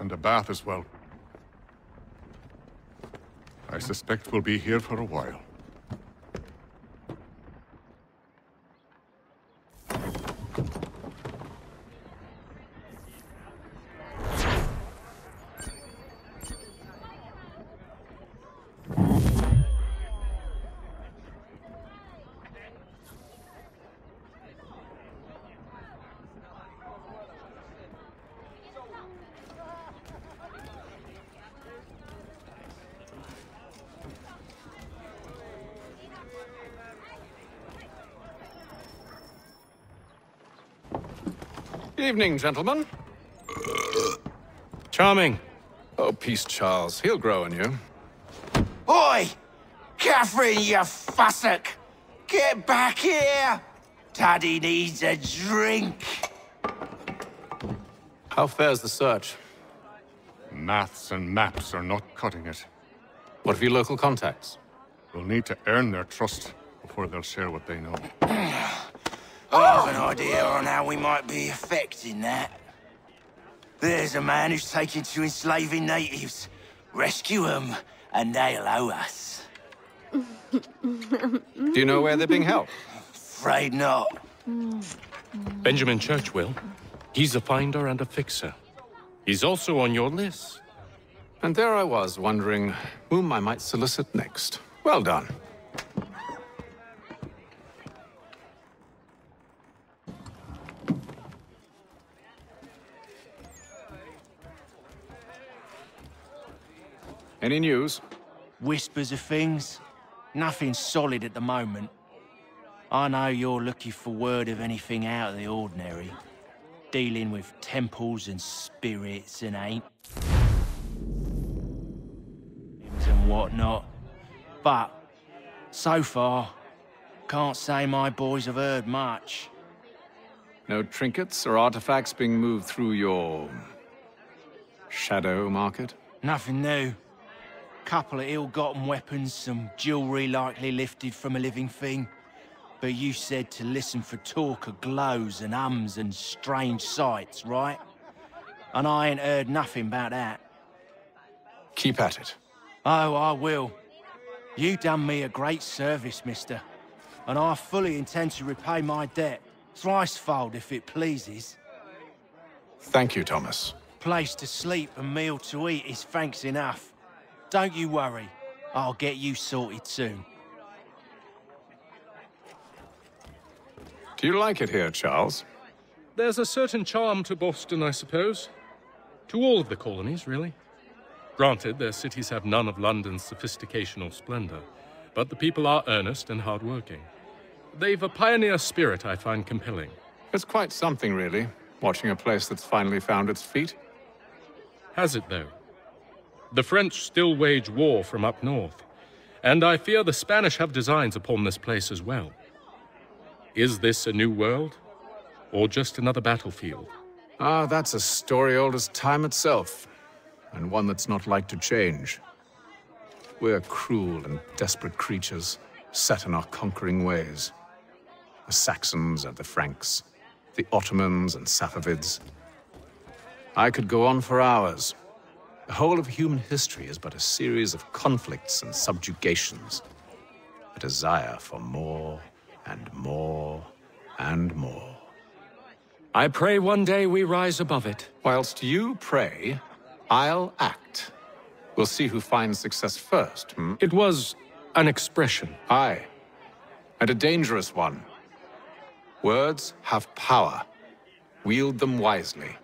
Speaker 9: And a bath as well. I suspect we'll be here for a while.
Speaker 20: Evening, gentlemen.
Speaker 3: Charming.
Speaker 20: Oh, peace, Charles. He'll grow on you.
Speaker 25: Oi! Catherine, you fussock! Get back here! Daddy needs a drink.
Speaker 20: How fares the search?
Speaker 9: Maths and maps are not cutting it.
Speaker 20: What of your local contacts?
Speaker 9: We'll need to earn their trust before they'll share what they know.
Speaker 25: I have an idea on how we might be affecting that. There's a man who's taken to enslaving natives. Rescue them, and they'll owe us.
Speaker 20: Do you know where they're being held?
Speaker 25: Afraid not.
Speaker 3: Benjamin Church will. He's a finder and a fixer. He's also on your list.
Speaker 20: And there I was, wondering whom I might solicit next. Well done. Any news?
Speaker 10: Whispers of things. Nothing solid at the moment. I know you're looking for word of anything out of the ordinary. Dealing with temples and spirits and and whatnot. But, so far, can't say my boys have heard much.
Speaker 20: No trinkets or artifacts being moved through your shadow market?
Speaker 10: Nothing new. Couple of ill-gotten weapons, some jewelry likely lifted from a living thing. But you said to listen for talk of glows and hums and strange sights, right? And I ain't heard nothing about that.
Speaker 20: Keep at it.
Speaker 10: Oh, I will. You done me a great service, mister. And I fully intend to repay my debt. Thricefold, if it pleases.
Speaker 20: Thank you, Thomas.
Speaker 10: Place to sleep and meal to eat is thanks enough. Don't you worry. I'll get you sorted soon.
Speaker 20: Do you like it here, Charles?
Speaker 3: There's a certain charm to Boston, I suppose. To all of the colonies, really. Granted, their cities have none of London's sophistication or splendor, but the people are earnest and hardworking. They've a pioneer spirit I find compelling.
Speaker 20: It's quite something, really, watching a place that's finally found its feet.
Speaker 3: Has it, though? The French still wage war from up north, and I fear the Spanish have designs upon this place as well. Is this a new world, or just another battlefield?
Speaker 20: Ah, that's a story old as time itself, and one that's not like to change. We're cruel and desperate creatures, set in our conquering ways. The Saxons and the Franks, the Ottomans and Safavids. I could go on for hours. The whole of human history is but a series of conflicts and subjugations. A desire for more and more and more.
Speaker 3: I pray one day we rise above it.
Speaker 20: Whilst you pray, I'll act. We'll see who finds success first, hmm?
Speaker 3: It was an expression.
Speaker 20: Aye, and a dangerous one. Words have power. Wield them wisely.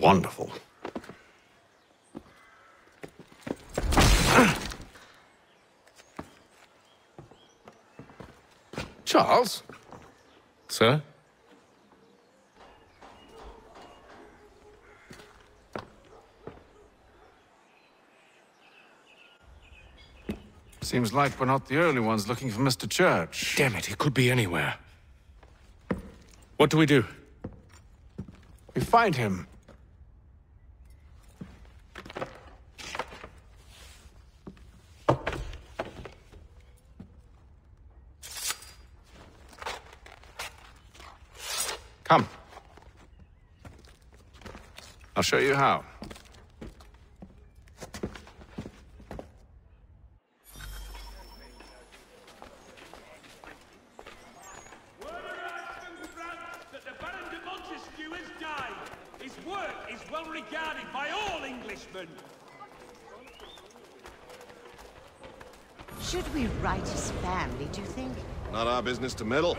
Speaker 20: Wonderful. Charles?
Speaker 3: Sir?
Speaker 20: Seems like we're not the only ones looking for Mr. Church.
Speaker 3: Damn it, he could be anywhere. What do we do?
Speaker 20: We find him. Come. I'll show you how.
Speaker 13: That the Baron de Montesquieu has died. His work is well regarded by all Englishmen.
Speaker 11: Should we write his family, do you think?
Speaker 12: Not our business to meddle,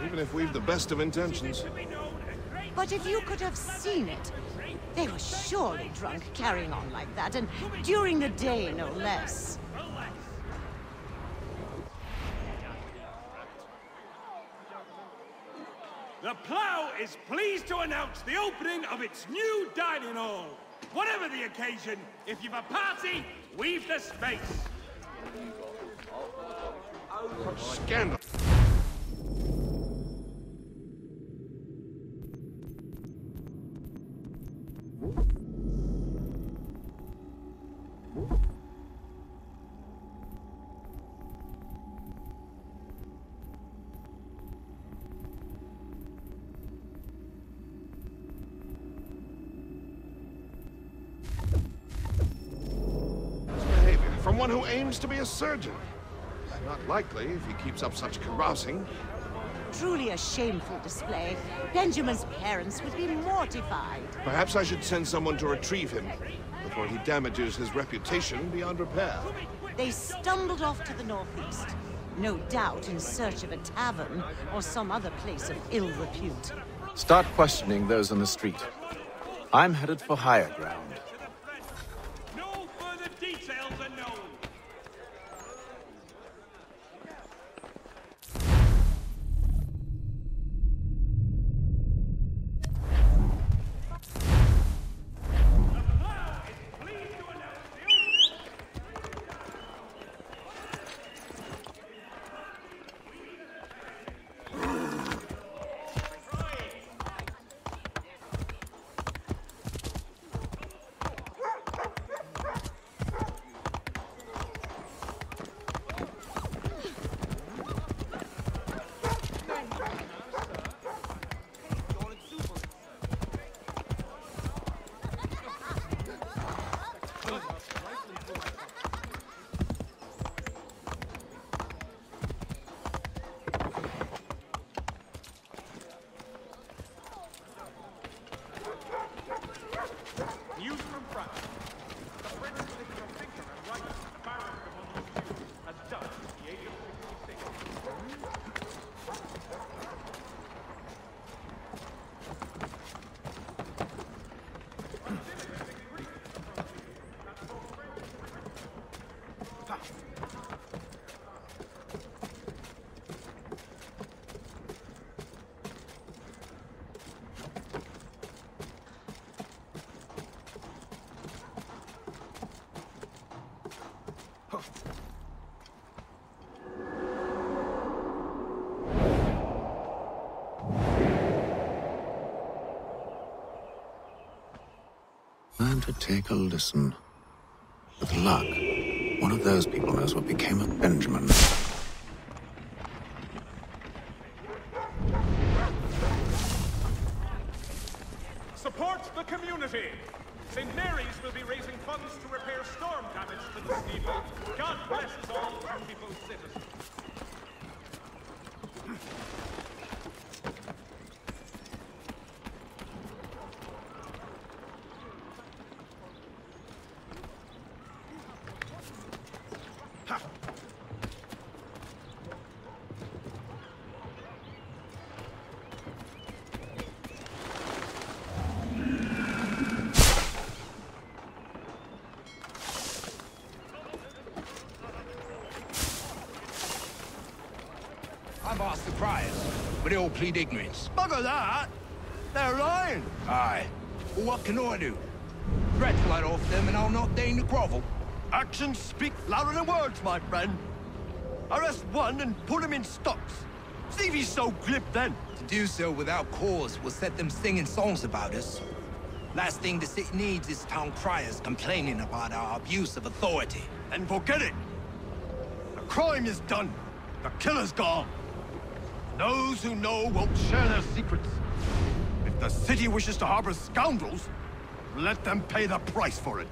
Speaker 12: even if we've the best of intentions.
Speaker 11: But if you could have seen it, they were surely drunk carrying on like that, and during the day, no less.
Speaker 13: The Plough is pleased to announce the opening of its new dining hall. Whatever the occasion, if you've a party, we've the space.
Speaker 12: Scandal. From one who aims to be a surgeon. Not likely if he keeps up such carousing.
Speaker 11: Truly a shameful display. Benjamin's parents would be mortified.
Speaker 12: Perhaps I should send someone to retrieve him before he damages his reputation beyond repair.
Speaker 11: They stumbled off to the northeast, no doubt in search of a tavern or some other place of ill repute.
Speaker 20: Start questioning those on the street. I'm headed for higher ground.
Speaker 13: No further details are known.
Speaker 7: Time to take a listen. With luck, one of those people knows what became of Benjamin.
Speaker 5: Support the community! St. Mary's will be raising funds to repair storm damage to the steeple. God bless all beautiful citizens.
Speaker 23: I've asked the criers, but they all plead ignorance.
Speaker 24: Bugger that! They're lying!
Speaker 23: Aye. Well, what can I do? Threat flight off them and I'll not deign to grovel.
Speaker 24: Actions speak louder than words, my friend. Arrest one and put him in stocks. See if he's so glib then.
Speaker 23: To do so without cause will set them singing songs about us. Last thing the city needs is town criers complaining about our abuse of authority.
Speaker 24: Then forget it. The crime is done. The killer's gone. Those who know won't share their secrets. If the city wishes to harbor scoundrels, Let them pay the price for it.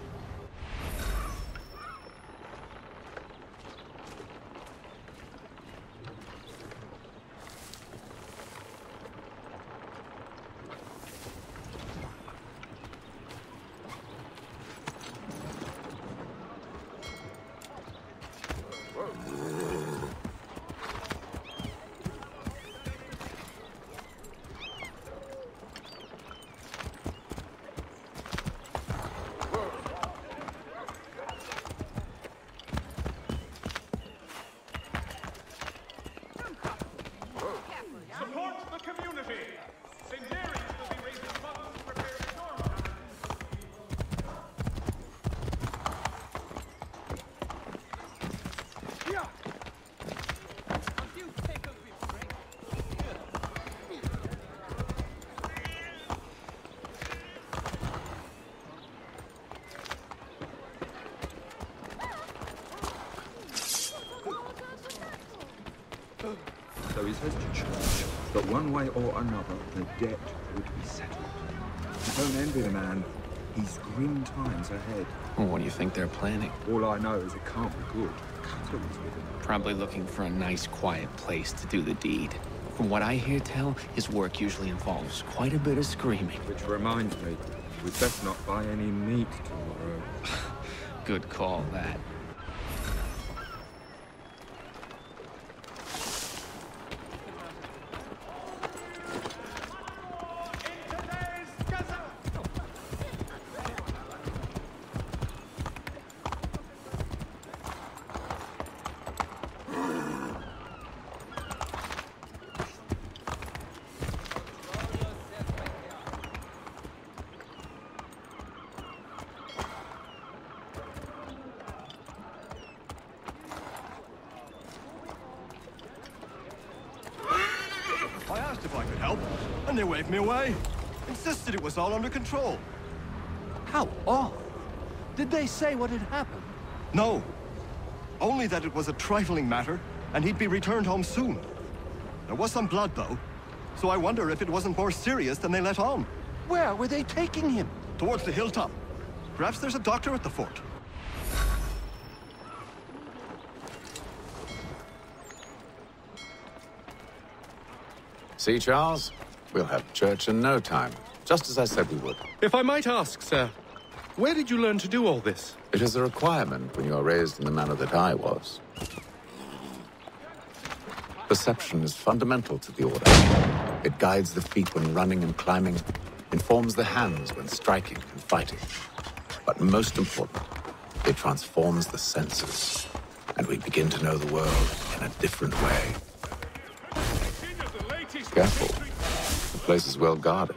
Speaker 14: So he says to church that one way or another the debt would be settled. Don't envy the man. He's grim times ahead.
Speaker 15: Well, what do you think they're planning?
Speaker 14: All I know is it can't be good. Cutter was with him.
Speaker 15: Probably looking for a nice, quiet place to do the deed. From what I hear tell, his work usually involves quite a bit of screaming.
Speaker 14: Which reminds me, we'd best not buy any meat tomorrow.
Speaker 15: Good call, that.
Speaker 24: I asked if I could help, and they waved me away. Insisted it was all under control.
Speaker 16: How odd. Did they say what had happened?
Speaker 24: No. Only that it was a trifling matter, and he'd be returned home soon. There was some blood, though, so I wonder if it wasn't more serious than they let on.
Speaker 16: Where were they taking him?
Speaker 24: Towards the hilltop. Perhaps there's a doctor at the fort.
Speaker 20: See, Charles? We'll have church in no time, just as I said we would.
Speaker 3: If I might ask, sir, where did you learn to do all this?
Speaker 20: It is a requirement when you are raised in the manner that I was. Perception is fundamental to the order. It guides the feet when running and climbing, informs the hands when striking and fighting. But most important, it transforms the senses, and we begin to know the world in a different way. Careful. The place is well guarded.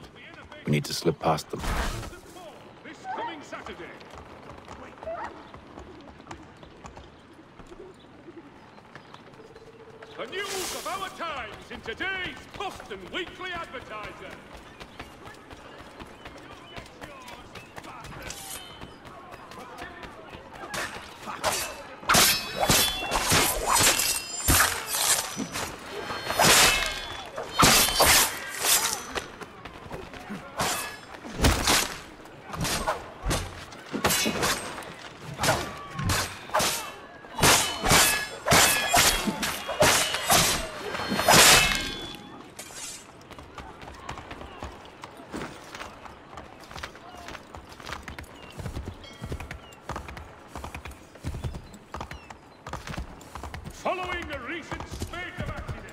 Speaker 20: We need to slip past them.
Speaker 5: This coming Saturday. The news of our times in today's Boston Weekly Advertiser. Following a recent spate of accidents.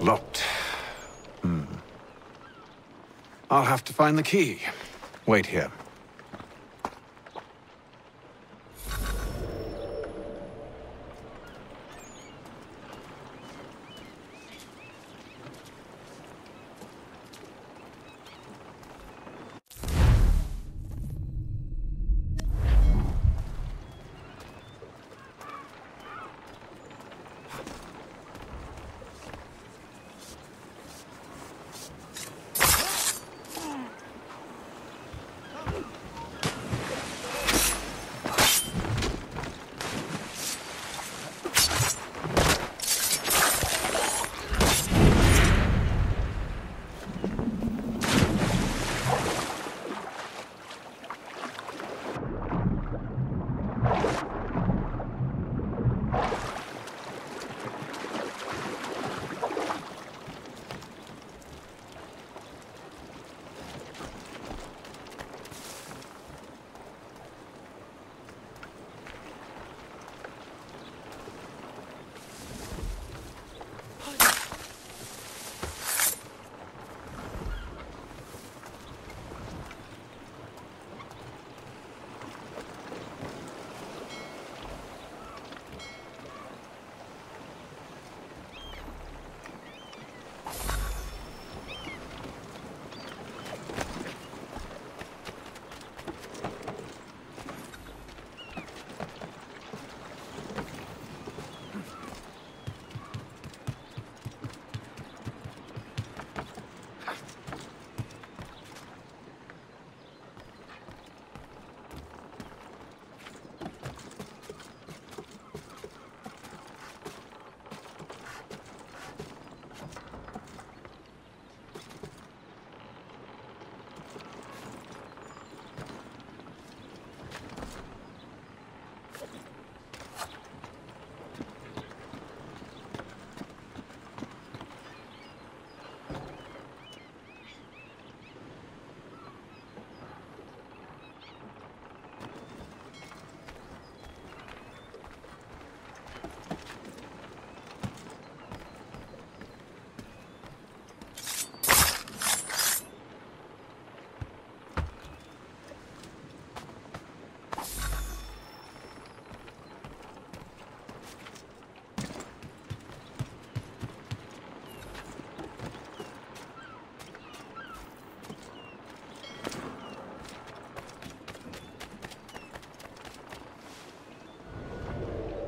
Speaker 20: Locked. I'll have to find the key. Wait here.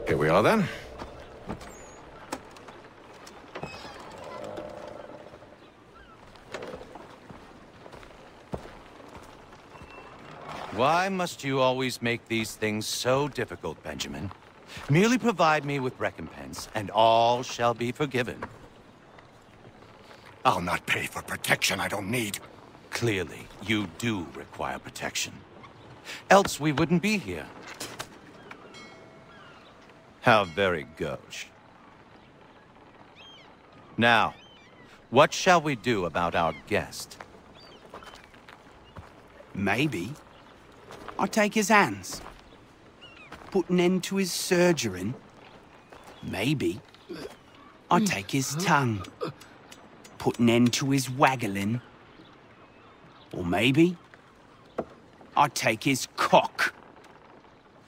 Speaker 20: Here we are, then.
Speaker 10: Why must you always make these things so difficult, Benjamin? Merely provide me with recompense, and all shall be forgiven.
Speaker 17: I'll not pay for protection I don't need.
Speaker 10: Clearly, you do require protection. Else we wouldn't be here. How very gauche. Now, what shall we do about our guest?
Speaker 6: Maybe I take his hands, put an end to his surgering. Maybe I take his tongue, put an end to his waggling. Or maybe I take his cock,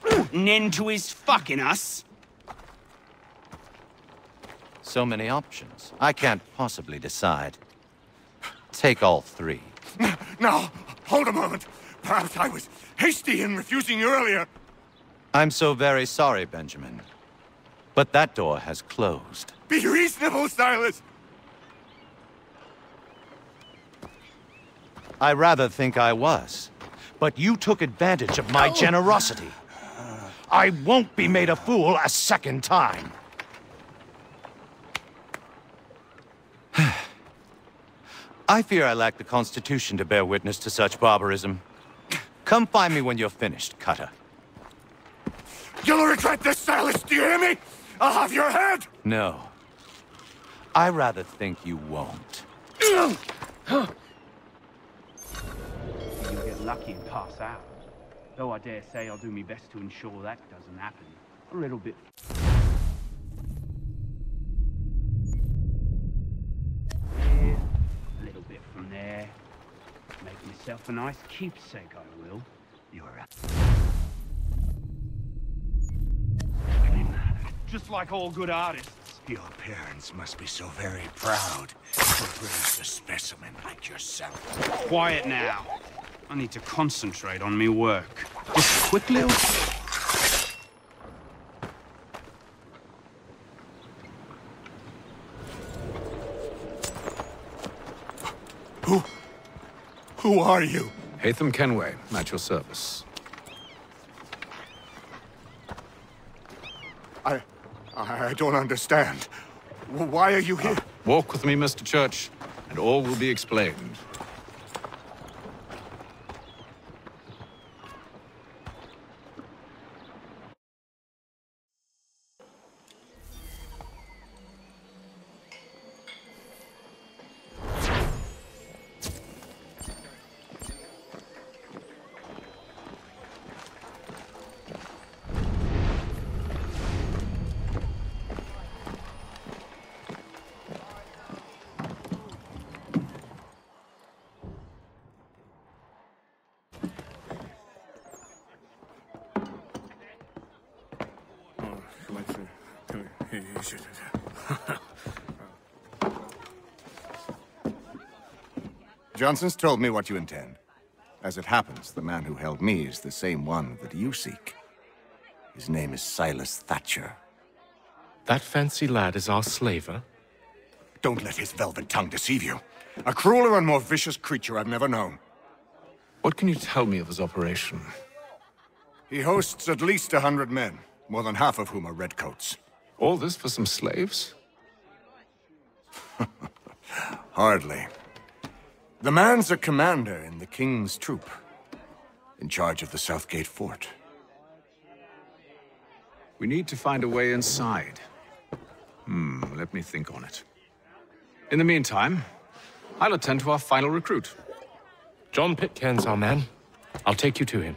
Speaker 6: put an end to his fucking us.
Speaker 10: So many options. I can't possibly decide. Take all three.
Speaker 17: Now, hold a moment. Perhaps I was hasty in refusing you earlier.
Speaker 10: I'm so very sorry, Benjamin. But that door has closed.
Speaker 17: Be reasonable, Silas.
Speaker 10: I rather think I was. But you took advantage of my generosity. I won't be made a fool a second time. I fear I lack the constitution to bear witness to such barbarism. Come find me when you're finished, Cutter.
Speaker 17: You'll regret this, Silas, do you hear me? I'll have your head!
Speaker 10: No. I rather think you won't.
Speaker 6: You'll get lucky and pass out. Though I dare say I'll do my best to ensure that doesn't happen. A little bit. yourself a nice keepsake, I will. You're a... Just like all good artists.
Speaker 25: Your parents must be so very proud to produce a specimen like yourself.
Speaker 6: Quiet now. I need to concentrate on me work. Just a quick little...
Speaker 17: Who are you?
Speaker 20: Haytham Kenway, at your service.
Speaker 17: I don't understand. Why are you here?
Speaker 20: Walk with me, Mr. Church, and all will be explained.
Speaker 9: Johnson's told me what you intend. As it happens, the man who held me is the same one that you seek. His name is Silas Thatcher.
Speaker 3: That fancy lad is our slaver?
Speaker 9: Don't let his velvet tongue deceive you. A crueler and more vicious creature I've never known.
Speaker 20: What can you tell me of his operation?
Speaker 9: He hosts at least 100 men, more than half of whom are redcoats.
Speaker 20: All this for some slaves?
Speaker 9: Hardly. The man's a commander in the King's troop, in charge of the Southgate Fort.
Speaker 20: We need to find a way inside. Let me think on it. In the meantime, I'll attend to our final recruit.
Speaker 3: John Pitcairn's our man. I'll take you to him.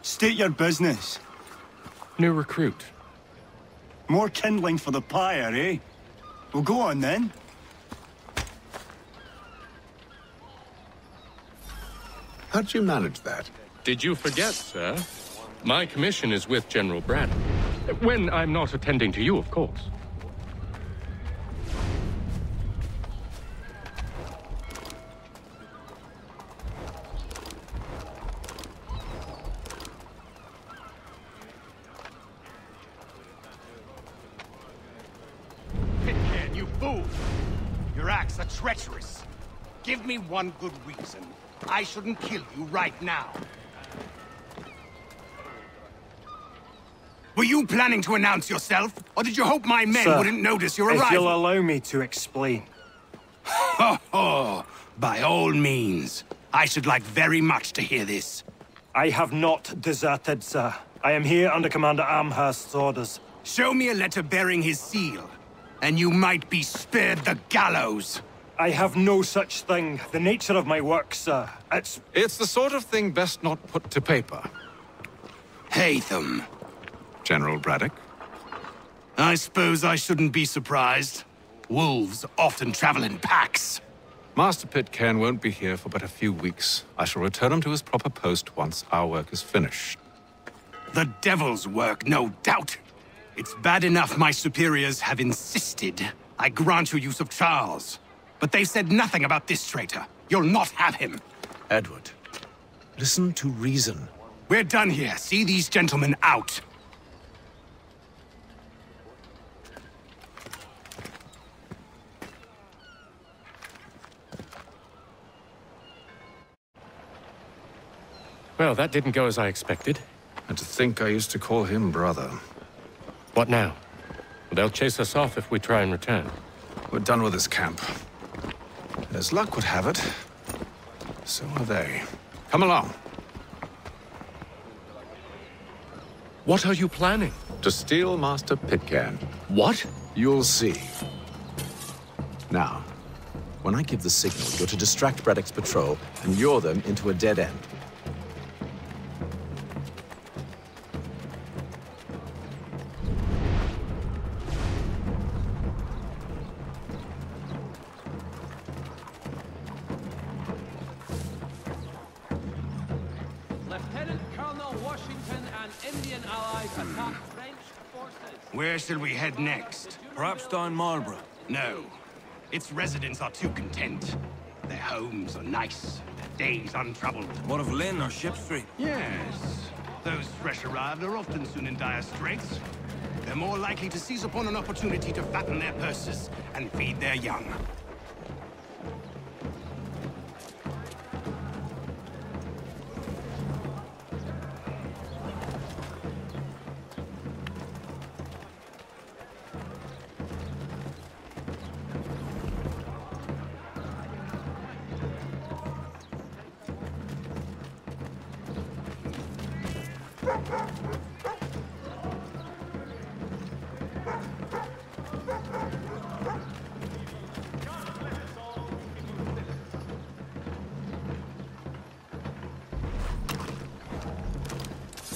Speaker 2: State your business.
Speaker 3: New recruit.
Speaker 2: More kindling for the pyre, eh? Well, go on then.
Speaker 20: How'd you manage that?
Speaker 3: Did you forget, sir? My commission is with General Braddock. When I'm not attending to you, of course.
Speaker 18: Treacherous. Give me one good reason I shouldn't kill you right now. Were you planning to announce yourself, or did you hope my men wouldn't notice your arrival?
Speaker 2: If you'll allow me to explain.
Speaker 18: Ho ho! By all means. I should like very much to hear this.
Speaker 2: I have not deserted, sir. I am here under Commander Amherst's orders.
Speaker 18: Show me a letter bearing his seal, and you might be spared the gallows.
Speaker 2: I have no such thing. The nature of my work, sir,
Speaker 20: It's the sort of thing best not put to paper.
Speaker 18: Haytham.
Speaker 20: General Braddock?
Speaker 18: I suppose I shouldn't be surprised. Wolves often travel in packs.
Speaker 20: Master Pitcairn won't be here for but a few weeks. I shall return him to his proper post once our work is finished.
Speaker 18: The devil's work, no doubt. It's bad enough my superiors have insisted I grant you use of Charles. But they've said nothing about this traitor. You'll not have him.
Speaker 20: Edward, listen to reason.
Speaker 18: We're done here. See these gentlemen out.
Speaker 3: Well, that didn't go as I expected.
Speaker 20: And to think I used to call him brother.
Speaker 3: What now? They'll chase us off if we try and return.
Speaker 20: We're done with this camp. As luck would have it, so are they. Come along.
Speaker 3: What are you planning?
Speaker 20: To steal Master Pitcairn.
Speaker 3: What?
Speaker 20: You'll see. Now, when I give the signal, you're to distract Braddock's patrol and lure them into a dead end.
Speaker 16: Lieutenant Colonel Washington and Indian allies attack French forces.
Speaker 18: Where shall we head next?
Speaker 1: Perhaps down Marlborough.
Speaker 18: No. Its residents are too content. Their homes are nice, their days untroubled.
Speaker 1: What of Lynn or Ship Street?
Speaker 18: Yes. Those fresh arrived are often soon in dire straits. They're more likely to seize upon an opportunity to fatten their purses and feed their young.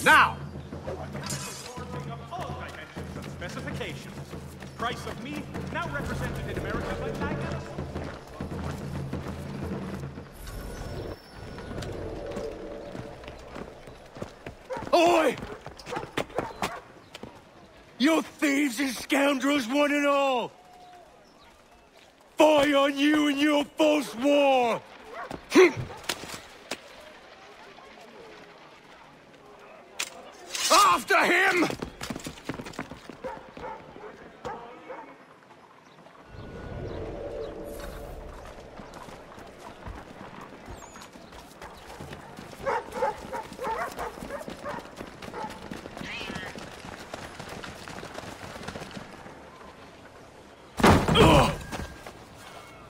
Speaker 13: Now! All dimensions and specifications. Price of meat, now represented in America by Neka.
Speaker 2: Oi! You thieves and scoundrels, one and all! Fie on you and your false war!
Speaker 18: After him!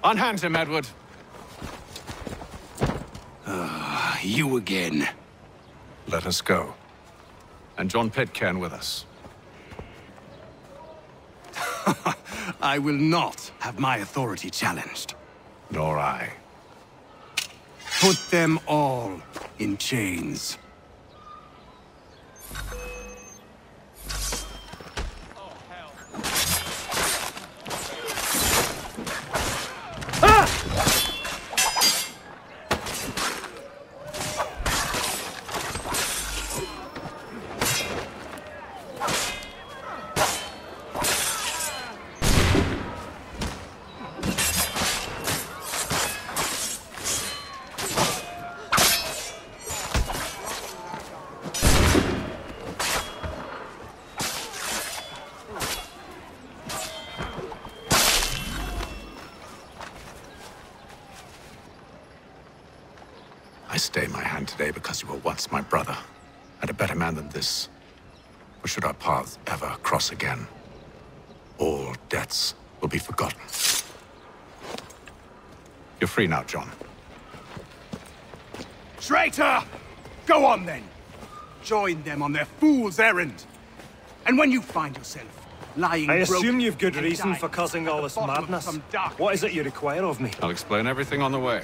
Speaker 20: Unhand him, Edward.
Speaker 18: You again.
Speaker 7: Let us go.
Speaker 20: And John Pitcairn with us.
Speaker 18: I will not have my authority challenged.
Speaker 7: Nor I.
Speaker 18: Put them all in chains.
Speaker 7: I stay my hand today because you were once my brother, and a better man than this. For should our paths ever cross again, all debts will be forgotten. You're free now, John.
Speaker 18: Traitor! Go on then! Join them on their fool's errand! And when you find yourself lying
Speaker 2: I assume
Speaker 18: broken
Speaker 2: you've good
Speaker 18: and
Speaker 2: reason
Speaker 18: dying
Speaker 2: for causing all this
Speaker 18: at the bottom of
Speaker 2: madness.
Speaker 18: some dark
Speaker 2: What is it you require of me?
Speaker 20: I'll explain everything on the way.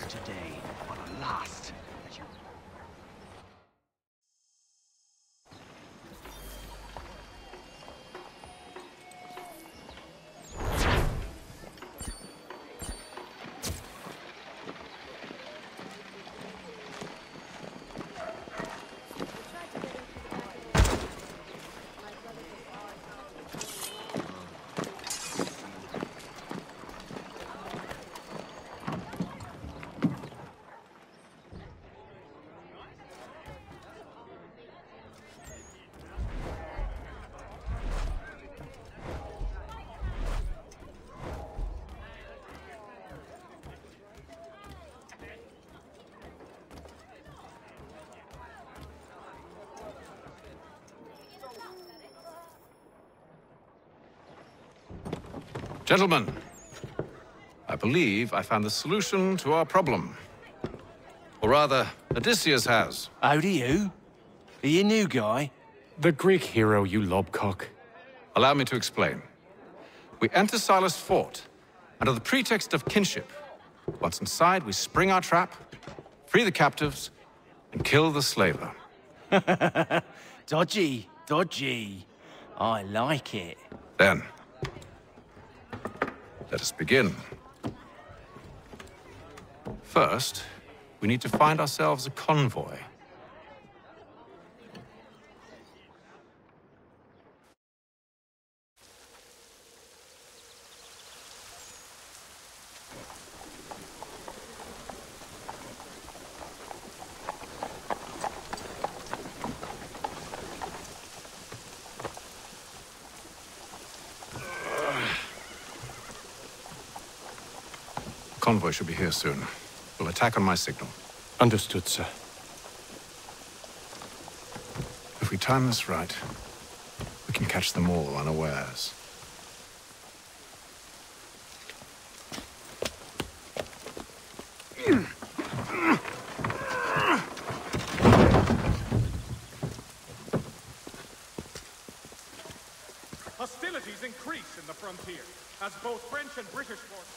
Speaker 20: Gentlemen, I believe I found the solution to our problem. Or rather, Odysseus has.
Speaker 10: How do you? Are you a new guy?
Speaker 3: The Greek hero, you lobcock.
Speaker 20: Allow me to explain. We enter Silas' fort, under the pretext of kinship. Once inside, we spring our trap, free the captives, and kill the slaver.
Speaker 10: Dodgy, dodgy. I like it.
Speaker 20: Then, let us begin. First, we need to find ourselves a convoy. Convoy should be here soon. We'll attack on my signal.
Speaker 3: Understood, sir.
Speaker 20: If we time this right, we can catch them all unawares.
Speaker 5: Hostilities increase in the frontier, as both French and British forces.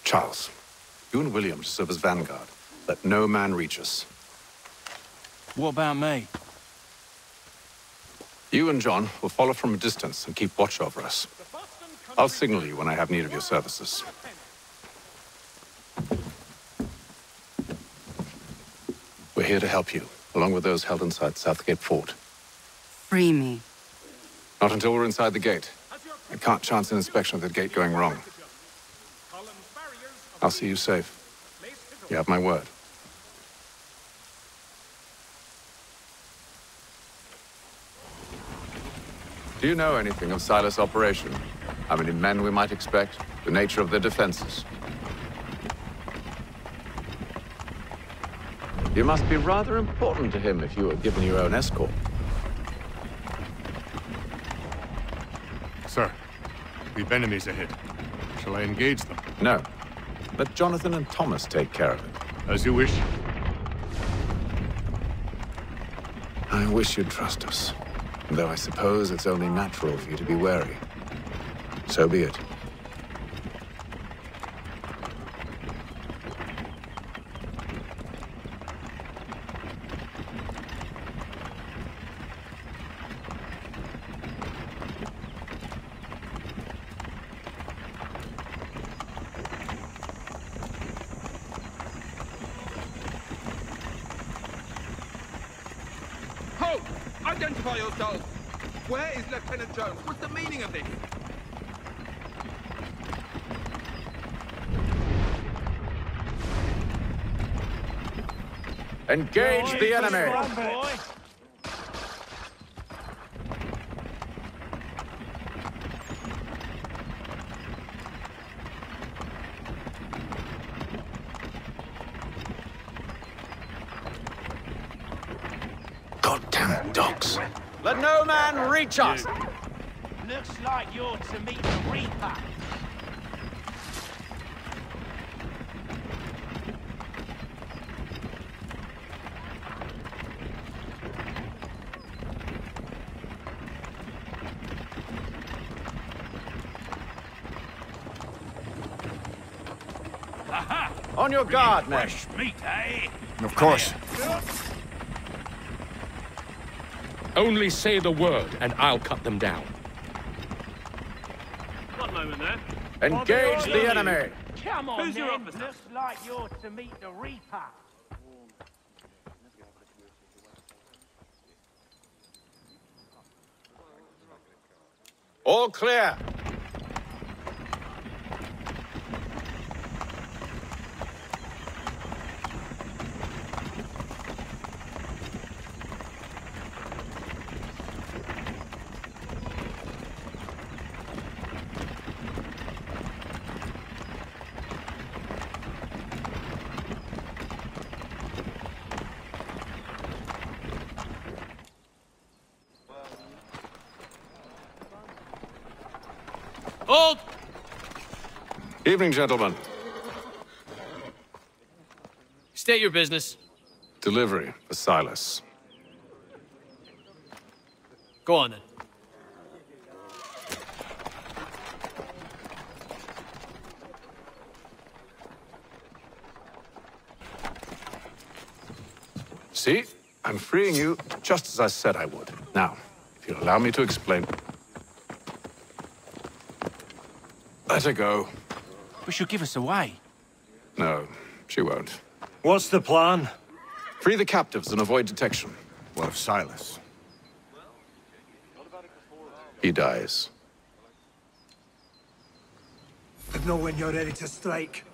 Speaker 20: Charles, you and William serve as vanguard. Let no man reach us.
Speaker 10: What about me?
Speaker 20: You and John will follow from a distance and keep watch over us. I'll signal you when I have need of your services. We're here to help you, along with those held inside Southgate Fort.
Speaker 4: Free me.
Speaker 20: Not until we're inside the gate. I can't chance an inspection of the gate going wrong. I'll see you safe. You have my word. Do you know anything of Silas' operation? How many men we might expect? The nature of their defenses? You must be rather important to him if you were given your own escort.
Speaker 8: Sir, we've enemies ahead. Shall I engage them?
Speaker 20: No. Let Jonathan and Thomas take care of it.
Speaker 8: As you wish.
Speaker 20: I wish you'd trust us. Though I suppose it's only natural for you to be wary. So be it.
Speaker 14: Identify yourselves! Where is Lieutenant Jones? What's the meaning of this?
Speaker 20: Engage the enemy! Goddamn dogs.
Speaker 6: Let no man reach us!
Speaker 10: Looks like you're to meet the Reaper.
Speaker 6: On your guard, men.
Speaker 10: Meat, eh?
Speaker 9: Of course.
Speaker 3: Only say the word, and I'll cut them down.
Speaker 13: One moment there.
Speaker 20: Engage the enemy!
Speaker 10: Come on,
Speaker 13: Who's your
Speaker 10: men.
Speaker 13: officer?
Speaker 10: Looks like you're to meet the Reaper.
Speaker 20: All clear.
Speaker 13: Hold!
Speaker 20: Evening, gentlemen.
Speaker 13: State your business.
Speaker 20: Delivery for Silas.
Speaker 13: Go on, then.
Speaker 20: See? I'm freeing you just as I said I would. Now, if you'll allow me to explain... Let her go.
Speaker 10: But she'll give us away.
Speaker 20: No, she won't.
Speaker 2: What's the plan?
Speaker 20: Free the captives and avoid detection.
Speaker 9: What of Silas?
Speaker 20: He dies.
Speaker 11: I know when you're ready to strike.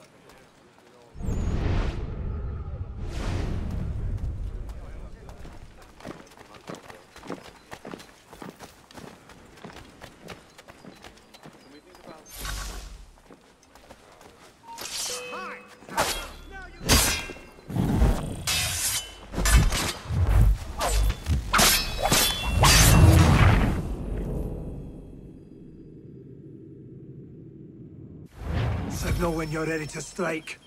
Speaker 11: Signal when you're ready to strike.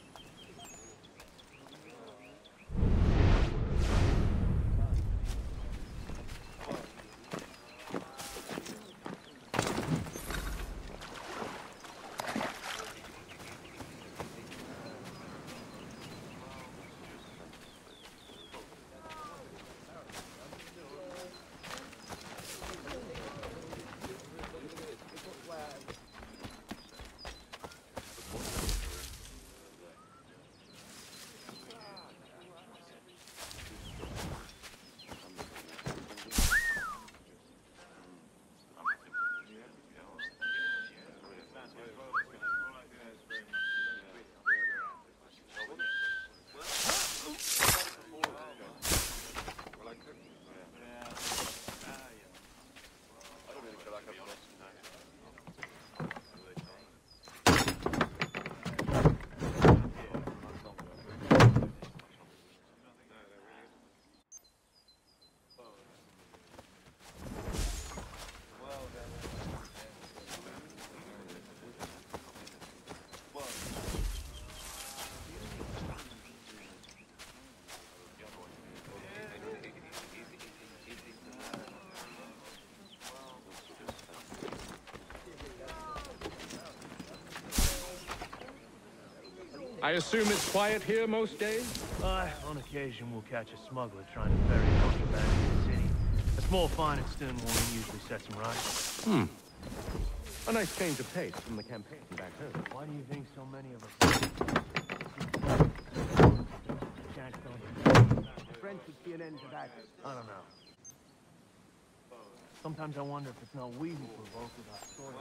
Speaker 3: I assume it's quiet here most days?
Speaker 13: On occasion, we'll catch a smuggler trying to ferry contraband into the city. A small fine and stern warning usually sets him right.
Speaker 3: A nice change of pace from the campaign back home.
Speaker 13: Why do you think so many of us... The French would see an end to that. I don't know. Sometimes I wonder if it's not we who provoke with our story.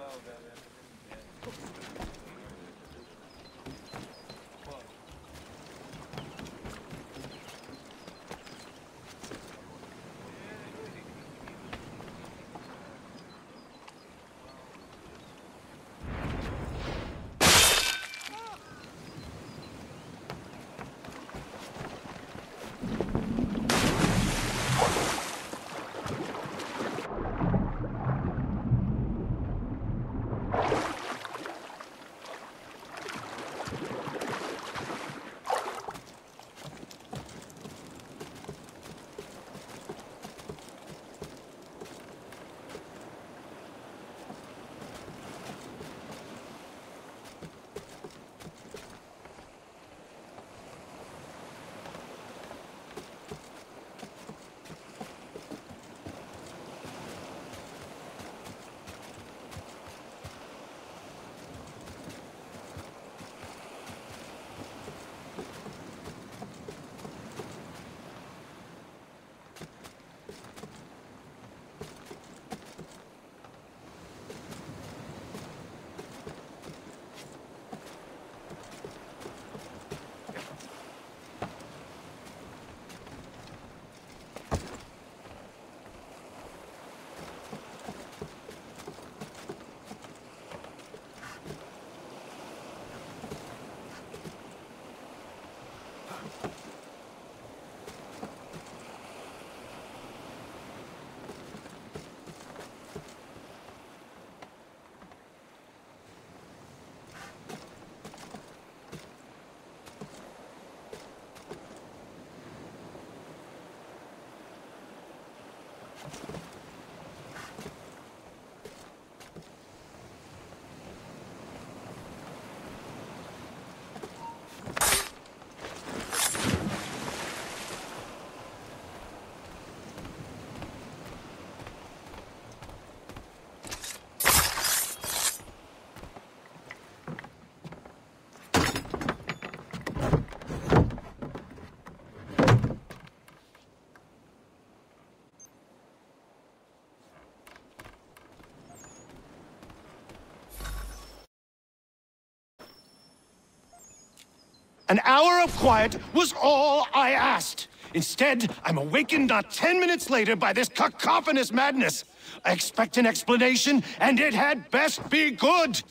Speaker 12: An hour of quiet was all I asked. Instead, I'm awakened not 10 minutes later by this cacophonous madness. I expect an explanation, and it had best be good.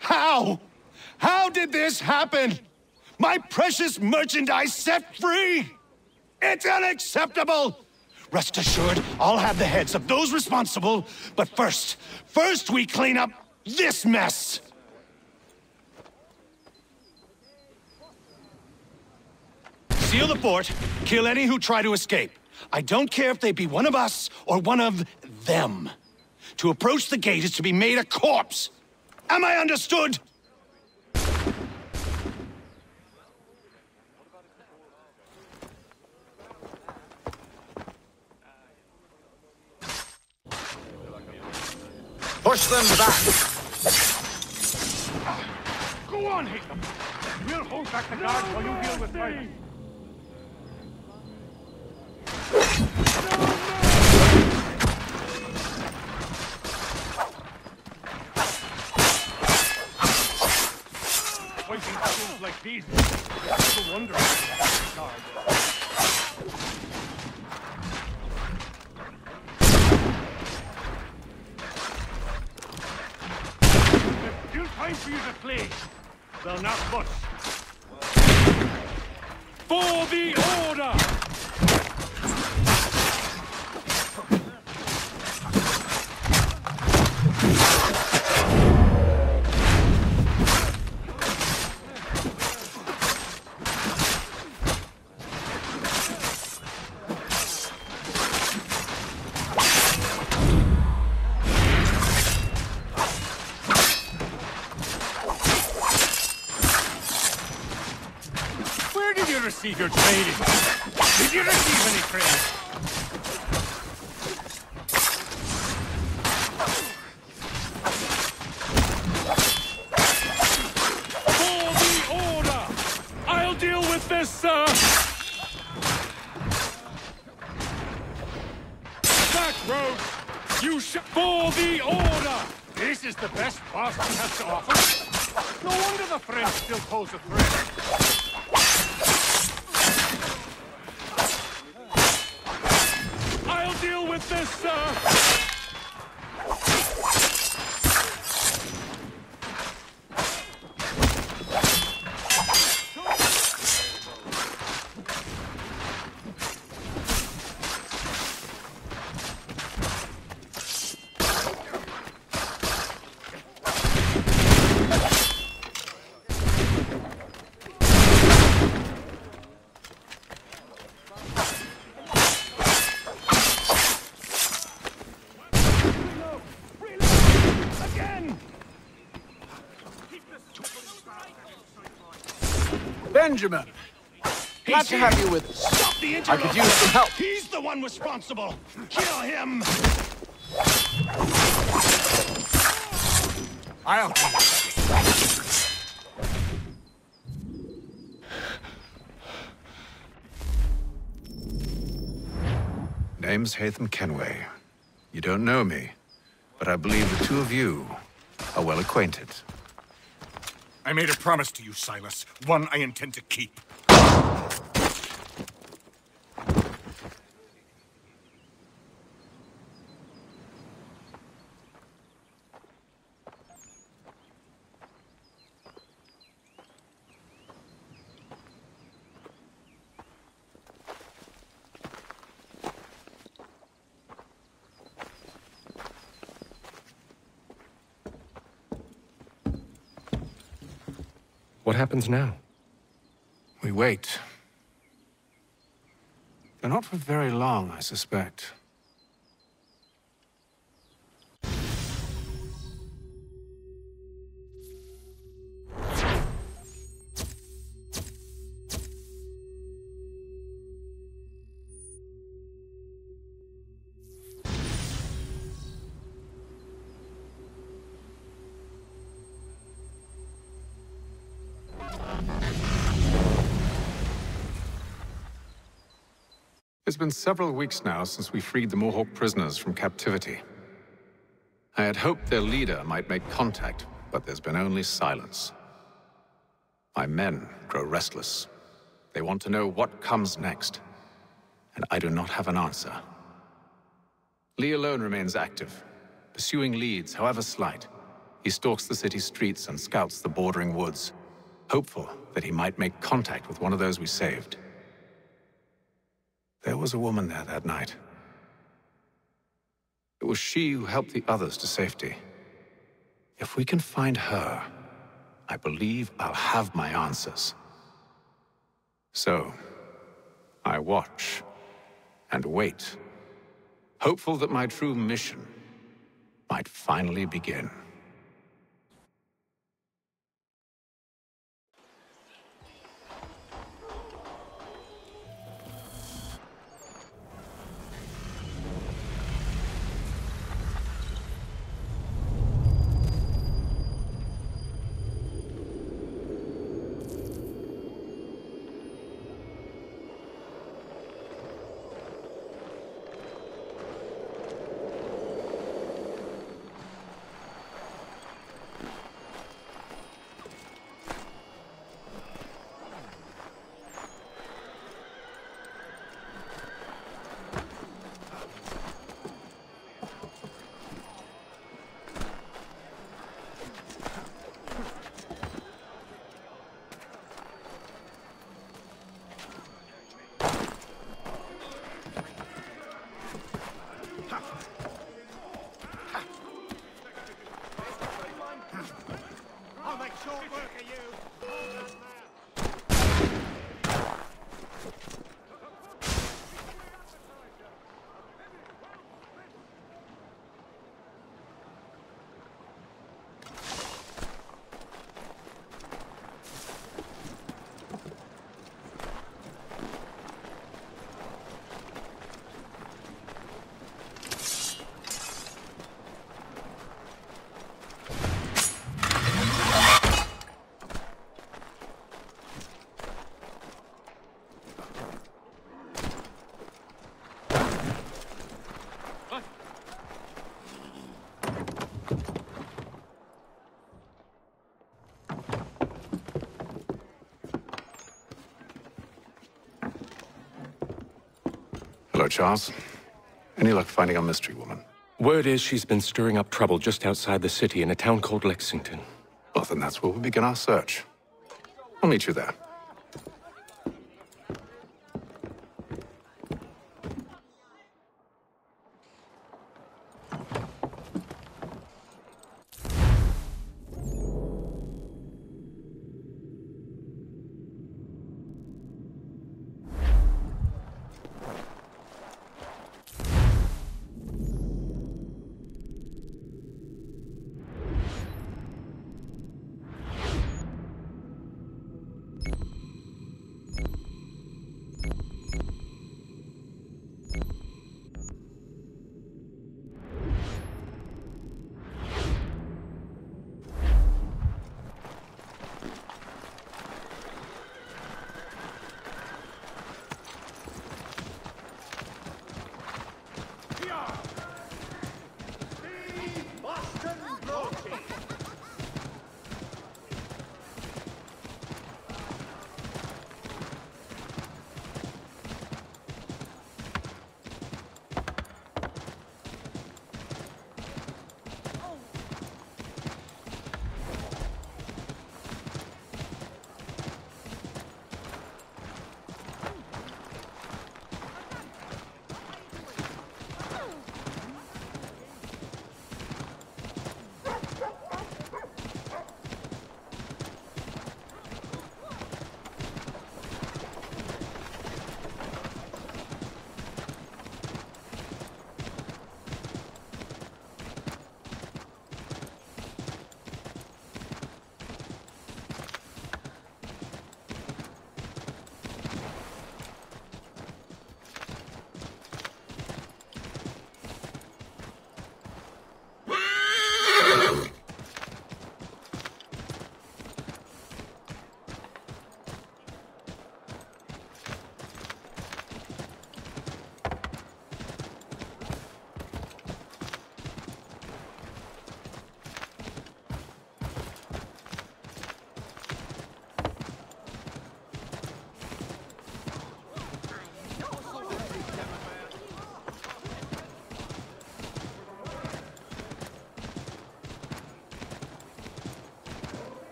Speaker 12: How? How did this happen? My precious merchandise set free? It's unacceptable! Rest assured, I'll have the heads of those responsible, but first we clean up this mess! Seal the fort, kill any who try to escape. I don't care if they be one of us or one of them. To approach the gate is to be made a corpse. Am I understood?
Speaker 18: Push them back!
Speaker 5: Go on, hit them! We'll hold back the guards while you deal with me! Fighting battles like these, no wonder the guards. There's still time for you to flee. They'll not budge. For the order! Receive your training. Did you receive any training? For the order! I'll deal with this, sir! Back, rogue! You for the order! This is the best Boston has to offer. No wonder the French still pose a threat. Deal with this, sir!
Speaker 18: Benjamin! Glad to have you with us.
Speaker 12: Stop the
Speaker 18: I could use some help.
Speaker 12: He's the one responsible. Kill him!
Speaker 18: I'll do it.
Speaker 7: Name's Hatham Kenway. You don't know me, but I believe the two of you are well acquainted.
Speaker 17: I made a promise to you, Silas. One I intend to keep.
Speaker 3: What happens now?
Speaker 7: We wait. But not for very long, I suspect. It's been several weeks now since we freed the Mohawk prisoners from captivity. I had hoped their leader might make contact, but there's been only silence. My men grow restless. They want to know what comes next, and I do not have an answer. Lee alone remains active, pursuing leads, however slight. He stalks the city streets and scouts the bordering woods, hopeful that he might make contact with one of those we saved. There was a woman there that night. It was she who helped the others to safety. If we can find her, I believe I'll have my answers. So, I watch and wait, hopeful that my true mission might finally begin. Hello, Charles. Any luck finding our mystery woman?
Speaker 3: Word is she's been stirring up trouble just outside the city in a town called Lexington.
Speaker 7: Well, then that's where we'll begin our search. I'll meet you there.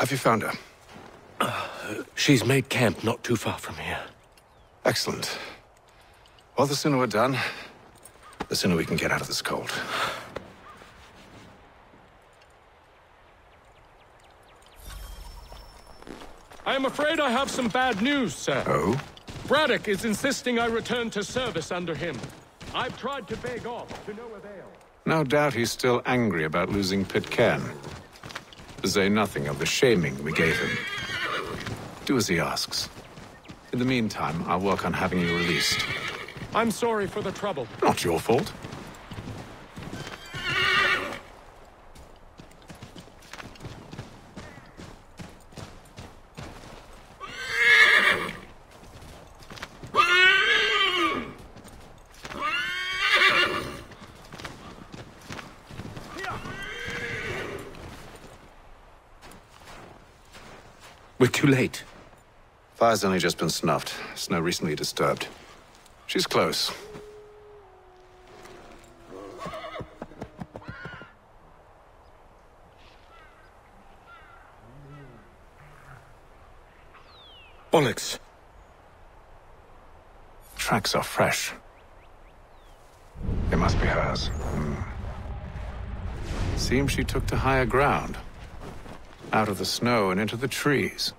Speaker 20: Have you found her?
Speaker 3: She's made camp not too far from here.
Speaker 20: Excellent. Well, the sooner we're done, the sooner we can get out of this cold.
Speaker 3: I am afraid I have some bad news, sir.
Speaker 20: Oh?
Speaker 3: Braddock is insisting I return to service under him. I've tried to beg off, to no avail.
Speaker 20: No doubt he's still angry about losing Pitcairn. To say nothing of the shaming we gave him. Do as he asks. In the meantime, I'll work on having you released.
Speaker 3: I'm sorry for the trouble.
Speaker 20: Not your fault.
Speaker 3: We're too late.
Speaker 20: Fire's only just been snuffed. Snow recently disturbed. She's close.
Speaker 3: Bollocks.
Speaker 20: Tracks are fresh. They must be hers. Seems she took to higher ground. Out of the snow and into the trees.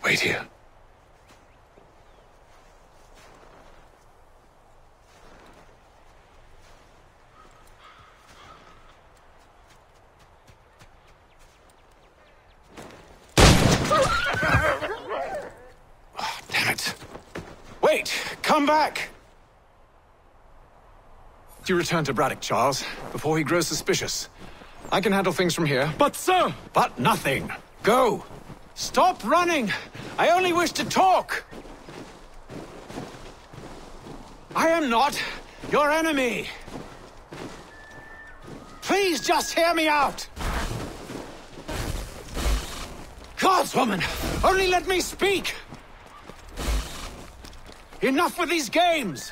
Speaker 20: Wait here. Oh, damn it. Wait! Come back! You return to Braddock, Charles, before he grows suspicious. I can handle things from here.
Speaker 3: But, sir!
Speaker 20: But nothing. Go! Stop running! I only wish to talk! I am not your enemy! Please just hear me out! Gods, woman! Only let me speak! Enough with these games!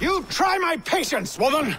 Speaker 18: You try my patience, woman!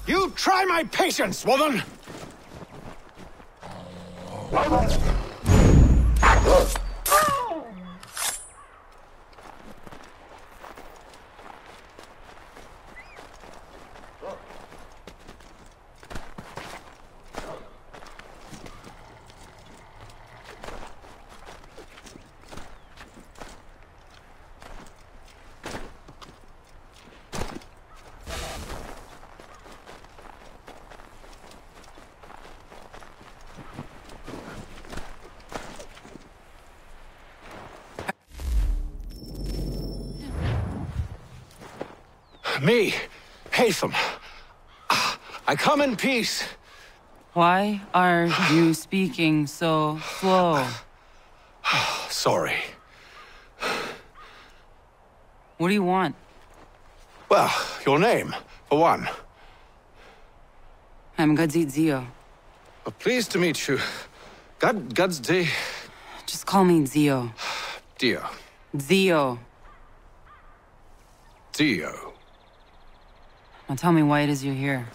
Speaker 18: You try my patience, woman! Me, Haytham. I come in peace.
Speaker 4: Why are you speaking so slow?
Speaker 18: Sorry.
Speaker 4: What do you want?
Speaker 18: Well, your name, for one.
Speaker 4: I'm Gadzit Zio.
Speaker 18: Pleased to meet you. Gadsday.
Speaker 4: Just call me Zio.
Speaker 18: Dio.
Speaker 4: Zio.
Speaker 18: Dio.
Speaker 4: Now tell me why it is you're here.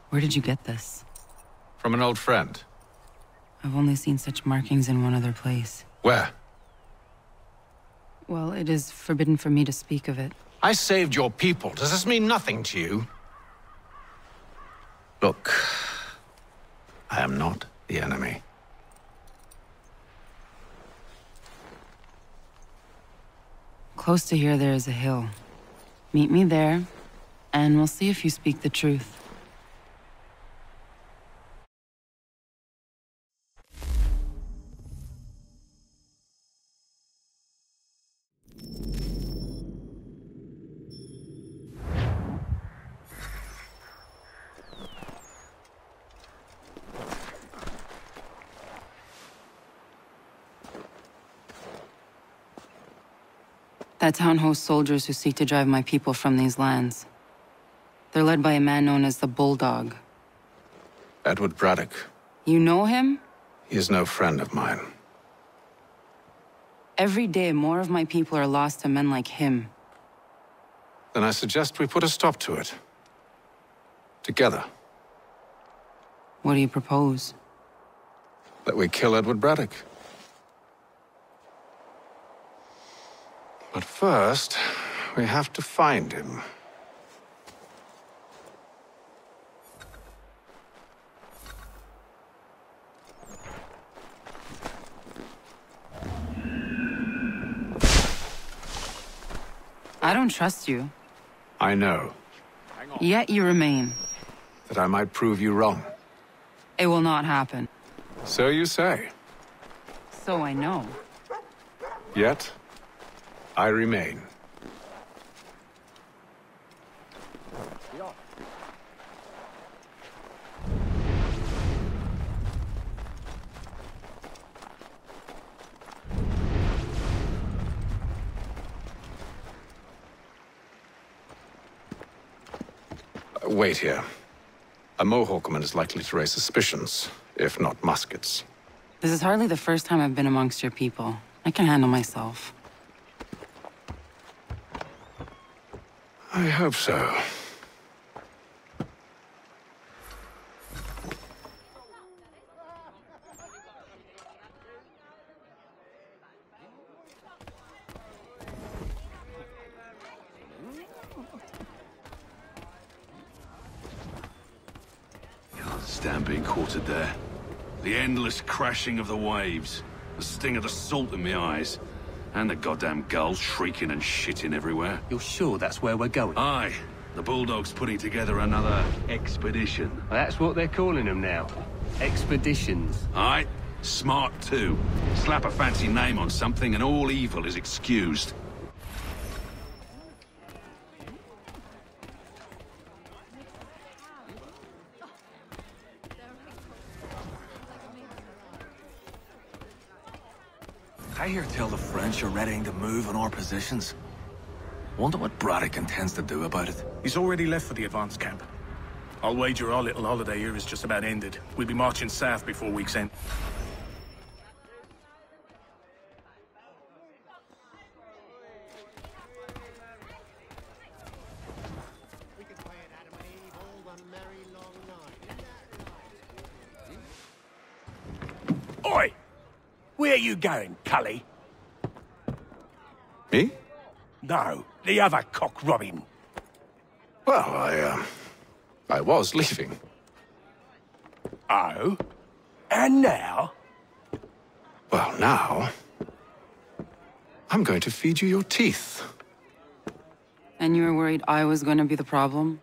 Speaker 4: Where did you get this?
Speaker 20: From an old friend.
Speaker 4: I've only seen such markings in one other place.
Speaker 18: Where?
Speaker 4: Well, it is forbidden for me to speak of it.
Speaker 18: I saved your people. Does this mean nothing to you? Look, I am not the enemy.
Speaker 4: Close to here, there is a hill. Meet me there, and we'll see if you speak the truth. That town hosts soldiers who seek to drive my people from these lands. They're led by a man known as the Bulldog.
Speaker 20: Edward Braddock.
Speaker 4: You know him?
Speaker 20: He is no friend of mine.
Speaker 4: Every day, more of my people are lost to men like him.
Speaker 20: Then I suggest we put a stop to it. Together.
Speaker 4: What do you propose?
Speaker 20: That we kill Edward Braddock. But first, we have to find him.
Speaker 4: I don't trust you.
Speaker 20: I know.
Speaker 4: Yet you remain.
Speaker 20: That I might prove you wrong.
Speaker 4: It will not happen.
Speaker 20: So you say.
Speaker 4: So I know.
Speaker 20: Yet, I remain. Wait here. A Mohawkman is likely to raise suspicions, if not muskets.
Speaker 4: This is hardly the first time I've been amongst your people. I can handle myself.
Speaker 20: I hope so.
Speaker 15: Stand being quartered there. The endless crashing of the waves, the sting of the salt in my eyes, and the goddamn gulls shrieking and shitting everywhere.
Speaker 19: You're sure that's where we're going?
Speaker 15: Aye. The Bulldog's putting together another expedition.
Speaker 19: Well, that's what they're calling them now. Expeditions.
Speaker 15: Aye. Smart too. Slap a fancy name on something and all evil is excused.
Speaker 1: I hear tell the French are readying to move on our positions. Wonder what Braddock intends to do about it.
Speaker 21: He's already left for the advance camp. I'll wager our little holiday here is just about ended. We'll be marching south before week's end.
Speaker 19: Oi! Where are you going, Cully?
Speaker 20: Me?
Speaker 19: No, the other cock Robin.
Speaker 20: Well, I was leaving.
Speaker 19: Oh? And now?
Speaker 20: Well, now... I'm going to feed you your teeth.
Speaker 4: And you were worried I was going to be the problem?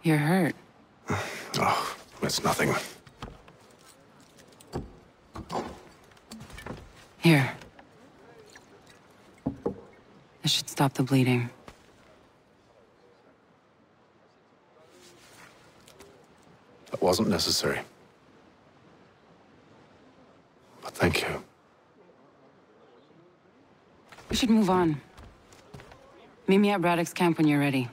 Speaker 4: You're hurt.
Speaker 20: Oh, it's nothing.
Speaker 4: Here. This should stop the bleeding.
Speaker 20: That wasn't necessary. But thank you.
Speaker 4: We should move on. Meet me at Braddock's camp when you're ready.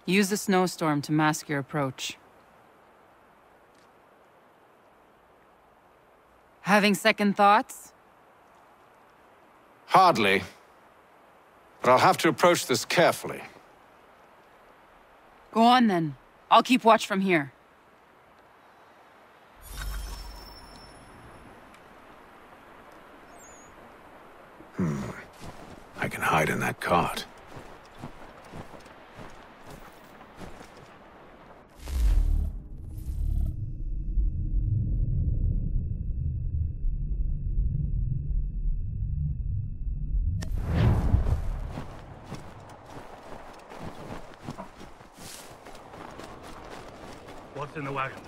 Speaker 4: Use the snowstorm to mask your approach. Having second thoughts?
Speaker 20: Hardly. But I'll have to approach this carefully.
Speaker 4: Go on then. I'll keep watch from here.
Speaker 20: I can hide in that cart.
Speaker 13: What's in the wagon?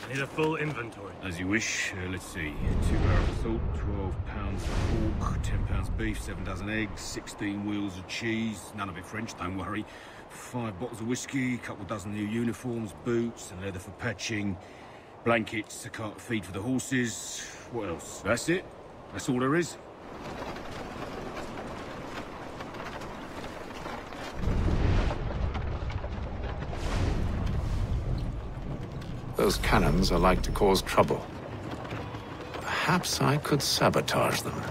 Speaker 13: I need a full inventory.
Speaker 15: As you wish. Let's see. 2 barrels of salt, 12 pounds of pork, 10 pounds of beef, 7 dozen eggs, 16 wheels of cheese. None of it French, don't worry. 5 bottles of whiskey, a couple dozen new uniforms, boots and leather for patching, blankets, a cart of feed for the horses. What else? That's it. That's all there is.
Speaker 20: Those cannons are like to cause trouble. Perhaps I could sabotage them.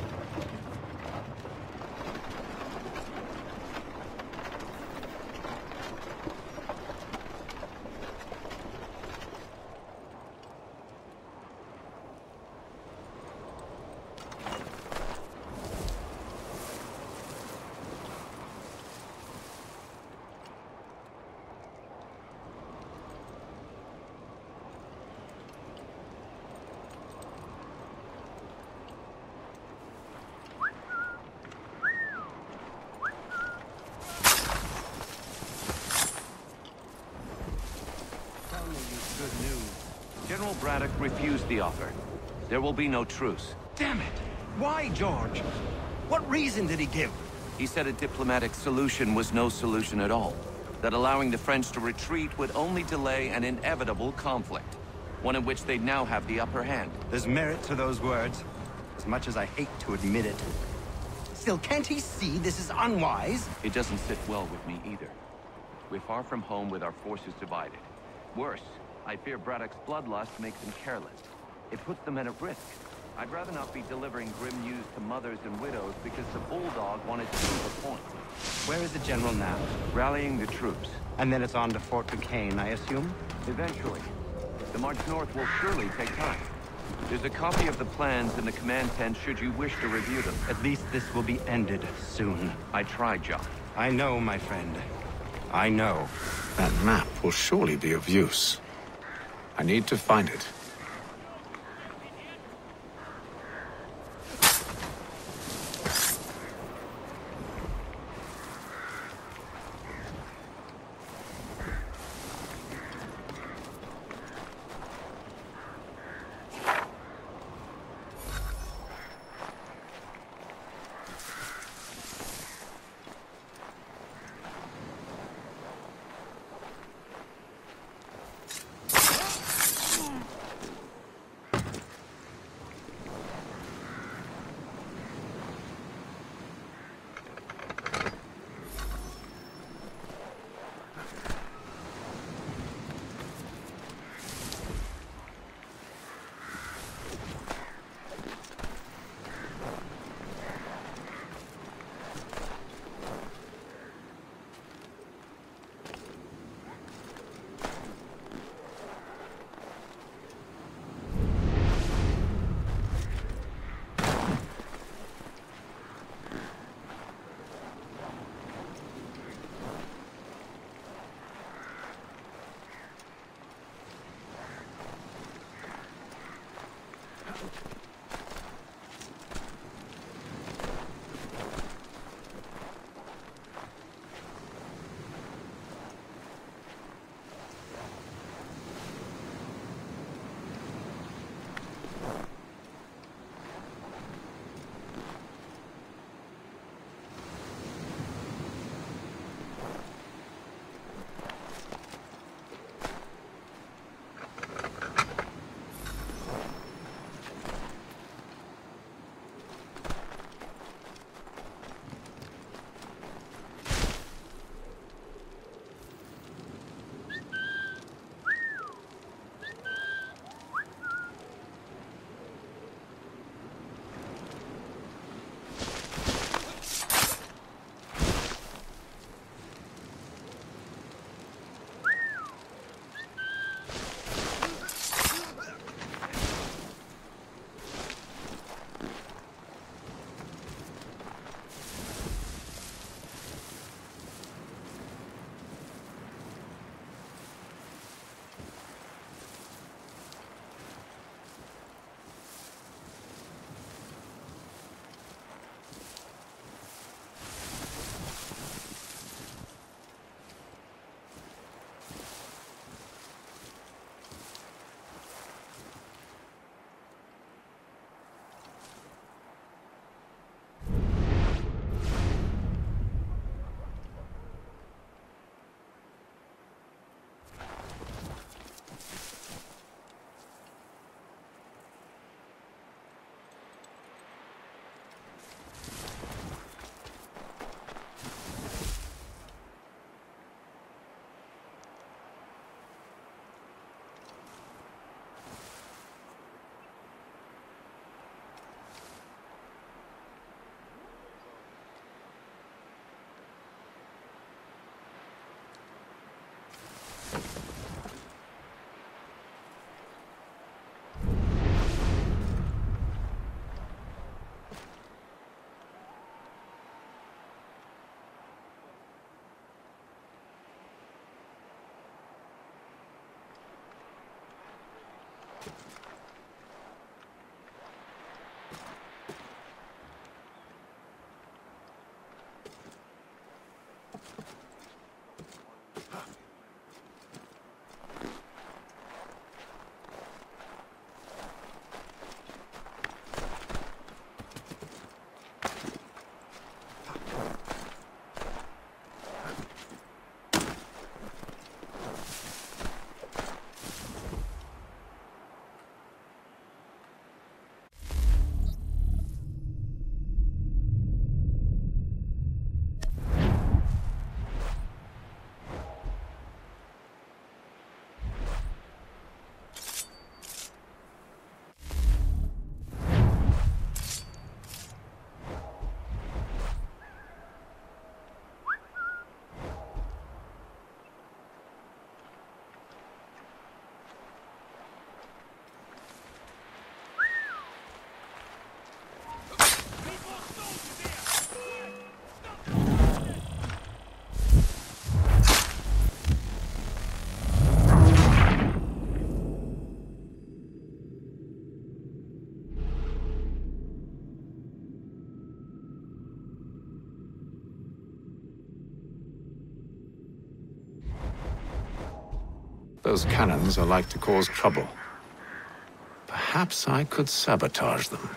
Speaker 16: General Braddock refused the offer. There will be no truce.
Speaker 22: Damn it! Why, George? What reason did he give?
Speaker 16: He said a diplomatic solution was no solution at all. That allowing the French to retreat would only delay an inevitable conflict. One in which they'd now have the upper hand.
Speaker 22: There's merit to those words, as much as I hate to admit it. Still, can't he see this is unwise?
Speaker 16: It doesn't sit well with me either. We're far from home with our forces divided. Worse, I fear Braddock's bloodlust makes them careless. It puts the men at risk. I'd rather not be delivering grim news to mothers and widows because the bulldog wanted to prove a point.
Speaker 22: Where is the general now?
Speaker 16: Rallying the troops.
Speaker 22: And then it's on to Fort Duquesne, I assume?
Speaker 16: Eventually. The march north will surely take time. There's a copy of the plans in the command tent should you wish to review them.
Speaker 22: At least this will be ended soon.
Speaker 16: I tried, John.
Speaker 22: I know, my friend. I know.
Speaker 20: That map will surely be of use. I need to find it.
Speaker 7: Those cannons are like to cause trouble. Perhaps I could sabotage them.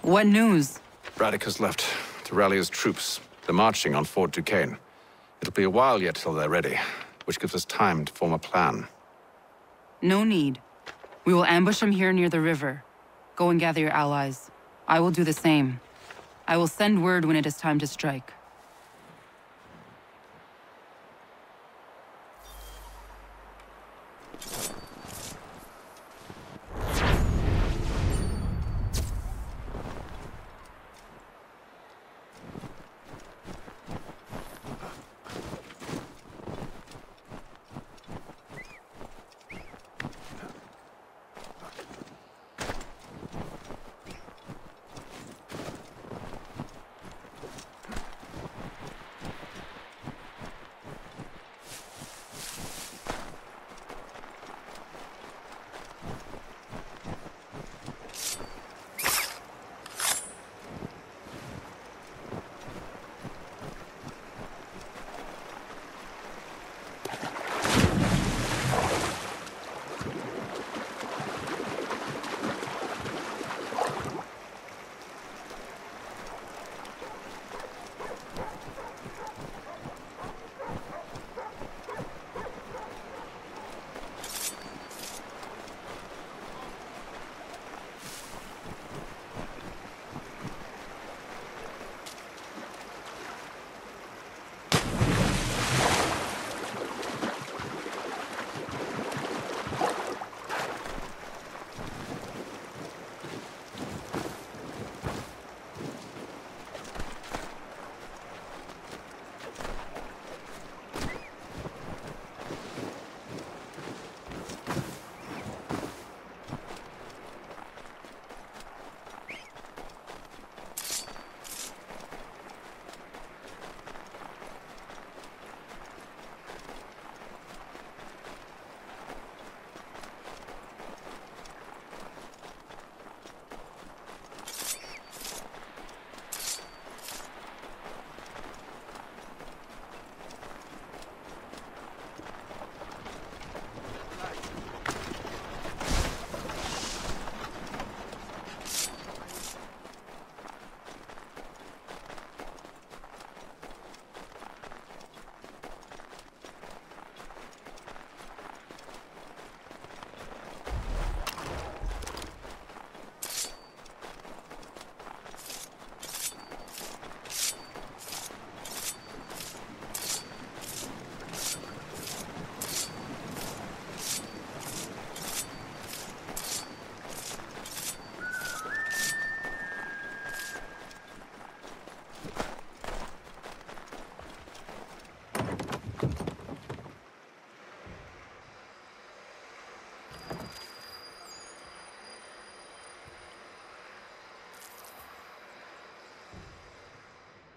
Speaker 4: What news?
Speaker 20: Braddock has left to rally his troops. They're marching on Fort Duquesne. It'll be a while yet till they're ready, which gives us time to form a plan.
Speaker 4: No need. We will ambush him here near the river. Go and gather your allies. I will do the same. I will send word when it is time to strike.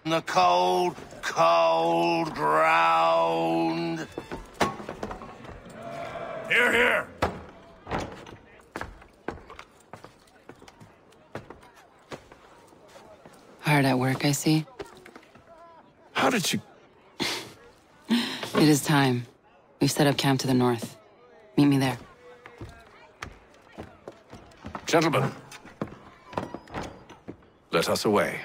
Speaker 12: The cold, cold ground.
Speaker 13: Here, here.
Speaker 4: Hard at work, I see.
Speaker 20: How did you...
Speaker 4: It is time. We've set up camp to the north. Meet me there.
Speaker 20: Gentlemen, let us away.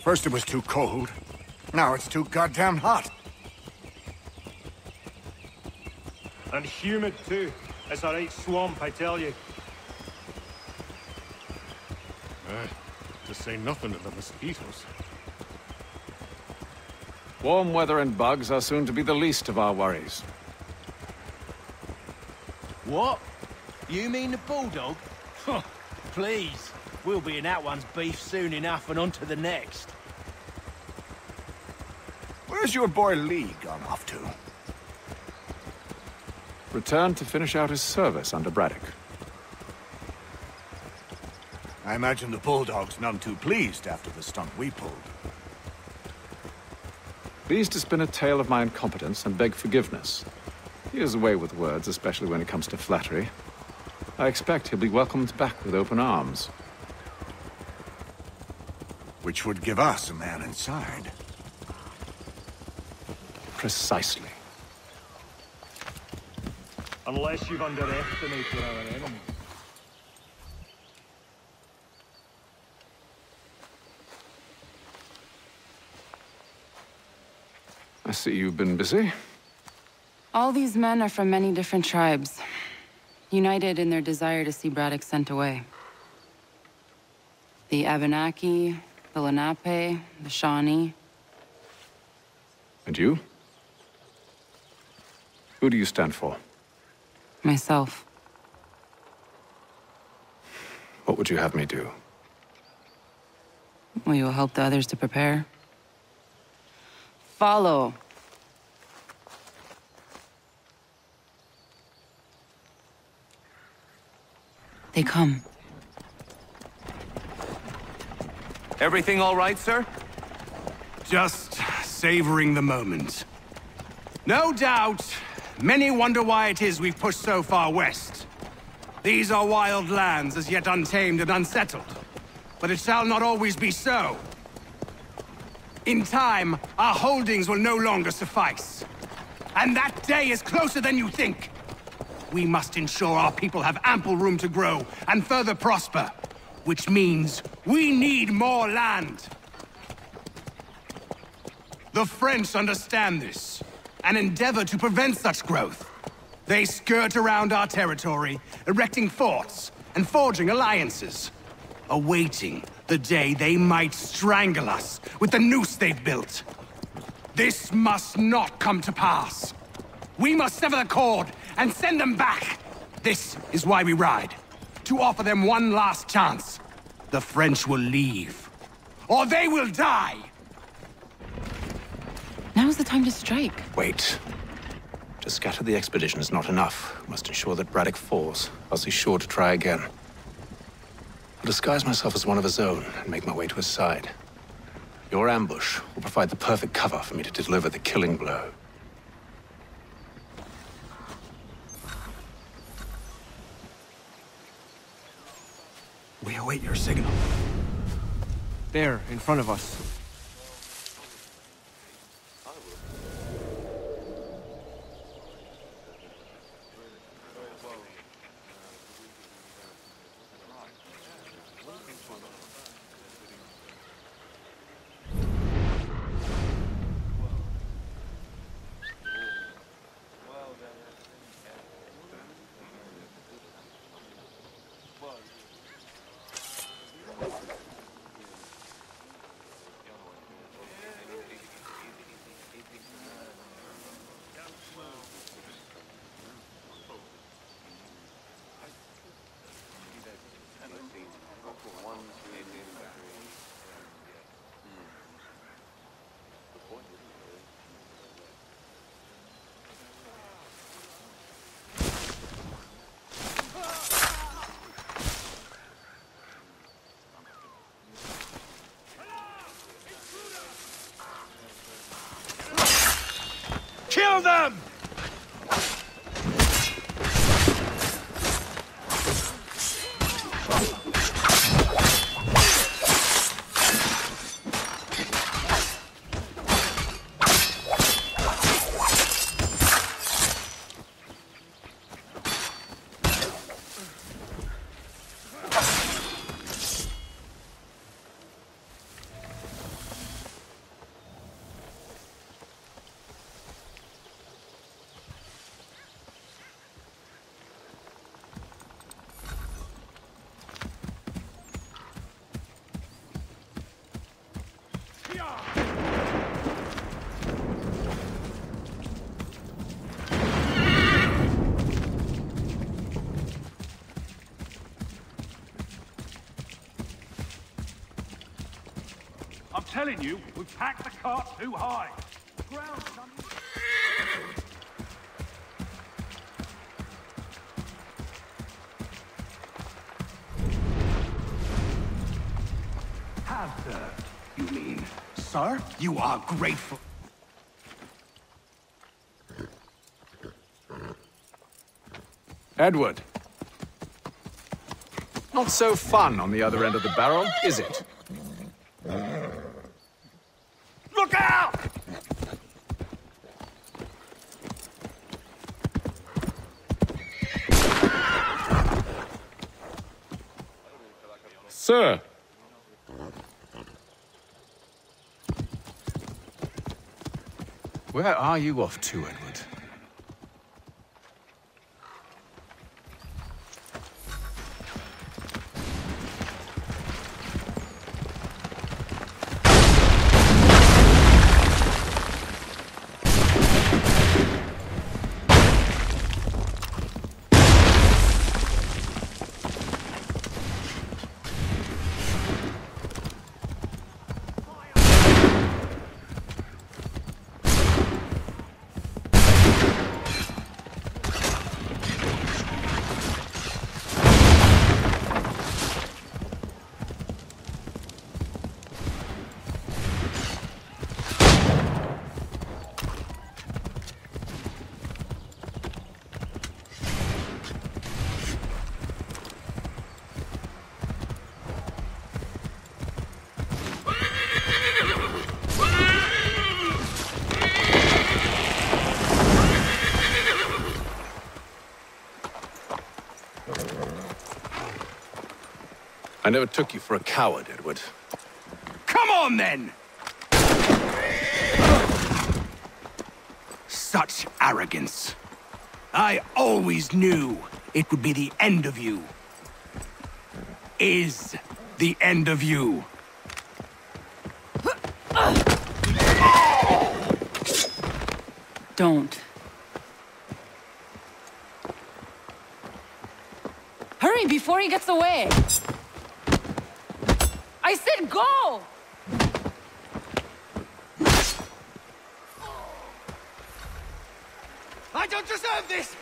Speaker 9: First it was too cold. Now it's too goddamn hot.
Speaker 2: And humid too. It's a right swamp, I tell you.
Speaker 21: To say nothing of the mosquitoes.
Speaker 20: Warm weather and bugs are soon to be the least of our worries.
Speaker 10: What? You mean the bulldog? Huh, please. We'll be in that one's beef soon enough and on to the next.
Speaker 9: Where's your boy Lee gone off to?
Speaker 20: Returned to finish out his service under Braddock.
Speaker 9: I imagine the Bulldog's none too pleased after the stunt we pulled.
Speaker 20: Pleased to spin a tale of my incompetence and beg forgiveness. He has a way with words, especially when it comes to flattery. I expect he'll be welcomed back with open arms.
Speaker 17: Which would give us a man inside.
Speaker 7: Precisely.
Speaker 2: Unless you've underestimated our enemy.
Speaker 20: I see you've been busy.
Speaker 4: All these men are from many different tribes, united in their desire to see Braddock sent away. The Abenaki, the Lenape, the Shawnee.
Speaker 20: And you? Who do you stand for?
Speaker 4: Myself.
Speaker 20: What would you have me do?
Speaker 4: Well, you will help the others to prepare. Follow. They come.
Speaker 16: Everything all right, sir?
Speaker 18: Just savoring the moment. No doubt, many wonder why it is we've pushed so far west. These are wild lands, as yet untamed and unsettled. But it shall not always be so. In time, our holdings will no longer suffice. And that day is closer than you think. We must ensure our people have ample room to grow and further prosper. Which means we need more land. The French understand this, and endeavor to prevent such growth. They skirt around our territory, erecting forts and forging alliances, awaiting the day they might strangle us with the noose they've built. This must not come to pass. We must sever the cord and send them back. This is why we ride. To offer them one last chance. The French will leave, or they will die!
Speaker 4: Now is the time to strike.
Speaker 7: Wait. To scatter the expedition is not enough. We must ensure that Braddock falls, else he's sure to try again. I'll disguise myself as one of his own and make my way to his side. Your ambush will provide the perfect cover for me to deliver the killing blow.
Speaker 22: We await your signal. There, in front of us.
Speaker 2: Kill them!
Speaker 13: I'm telling you, we've packed the cart too high. The ground's
Speaker 18: Have served, you mean? Sir, you are grateful.
Speaker 20: Edward. Not so fun on the other end of the barrel, is it?
Speaker 3: Sir.
Speaker 18: Where are you off to, Edward?
Speaker 20: I never took you for a coward, Edward.
Speaker 18: Come on, then! Such arrogance. I always knew it would be the end of you. Is the end of you.
Speaker 4: Don't. Hurry before he gets away! I said go!
Speaker 18: I don't deserve this!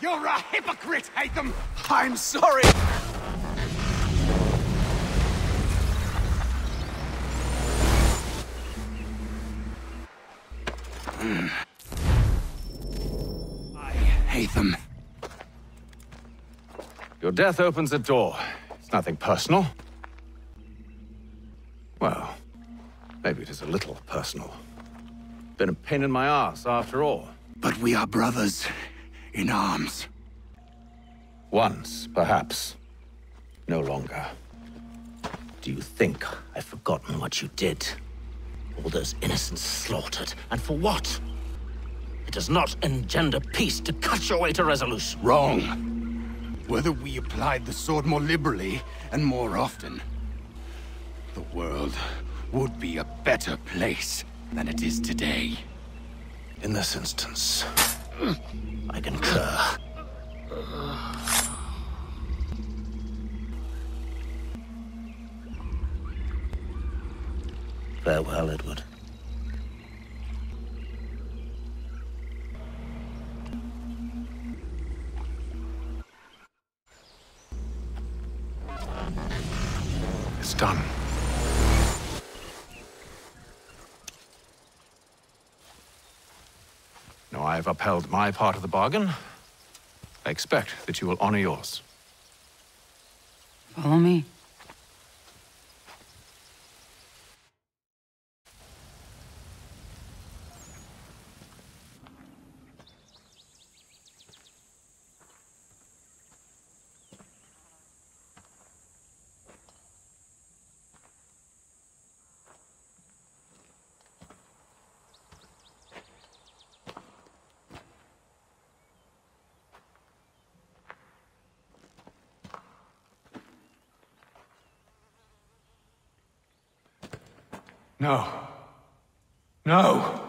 Speaker 18: You're a hypocrite, Hatham! I'm sorry! Hatham.
Speaker 20: Your death opens a door. It's nothing personal. Well, maybe it is a little personal. Been a pain in my ass, after all.
Speaker 18: But we are brothers in arms.
Speaker 20: Once, perhaps. No longer. Do you think I've forgotten what you did? All those innocents slaughtered, and for what? It does not engender peace to cut your way to resolution.
Speaker 18: Wrong. Whether we applied the sword more liberally and more often, the world would be a better place than it is today.
Speaker 20: In this instance, I concur. Farewell, Edward.
Speaker 18: It's done.
Speaker 20: Now I have upheld my part of the bargain. I expect that you will honor yours.
Speaker 4: Follow me.
Speaker 18: No. No!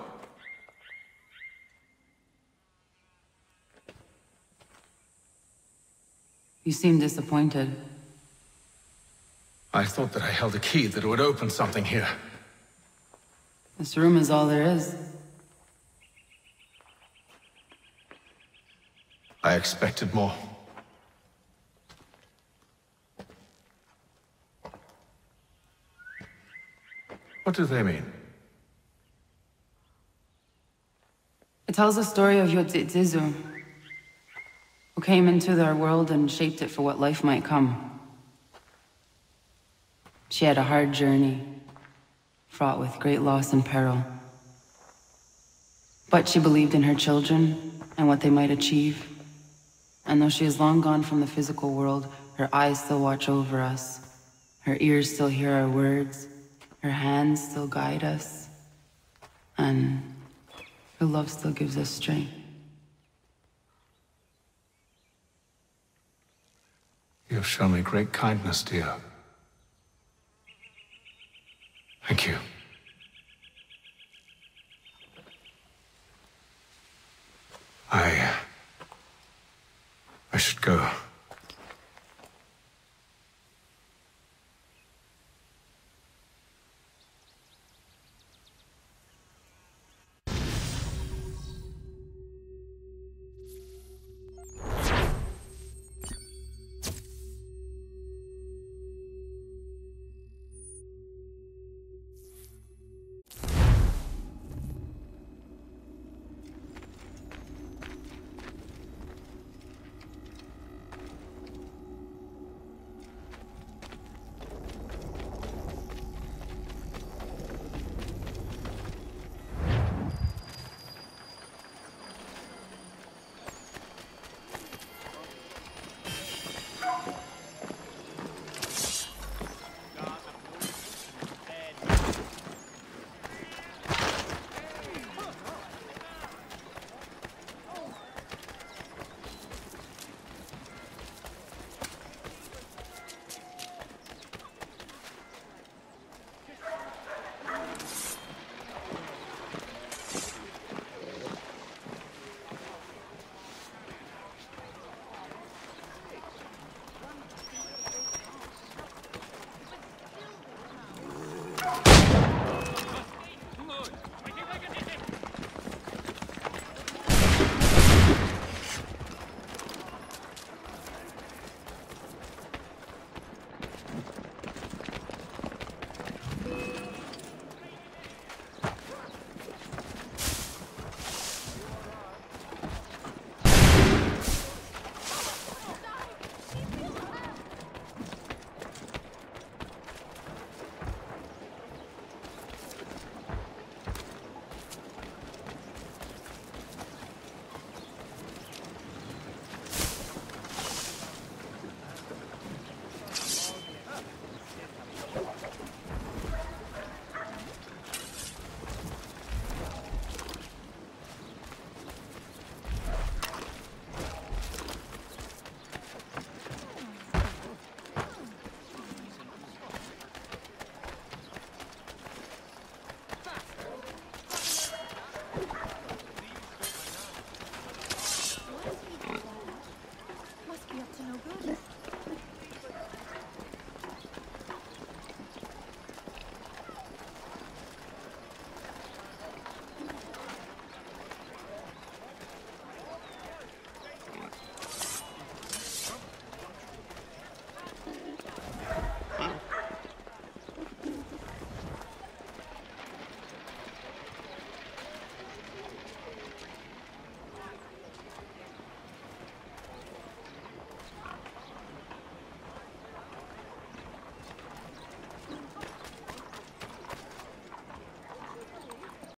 Speaker 4: You seem disappointed.
Speaker 18: I thought that I held a key that would open something here.
Speaker 4: This room is all there is.
Speaker 18: I expected more. What do they mean?
Speaker 4: It tells the story of Yodzizu, who came into their world and shaped it for what life might come. She had a hard journey, fraught with great loss and peril. But she believed in her children and what they might achieve. And though she is long gone from the physical world, her eyes still watch over us. Her ears still hear our words. Her hands still guide us. And her love still gives us strength.
Speaker 7: You have shown me great kindness, dear. Thank you. I should go.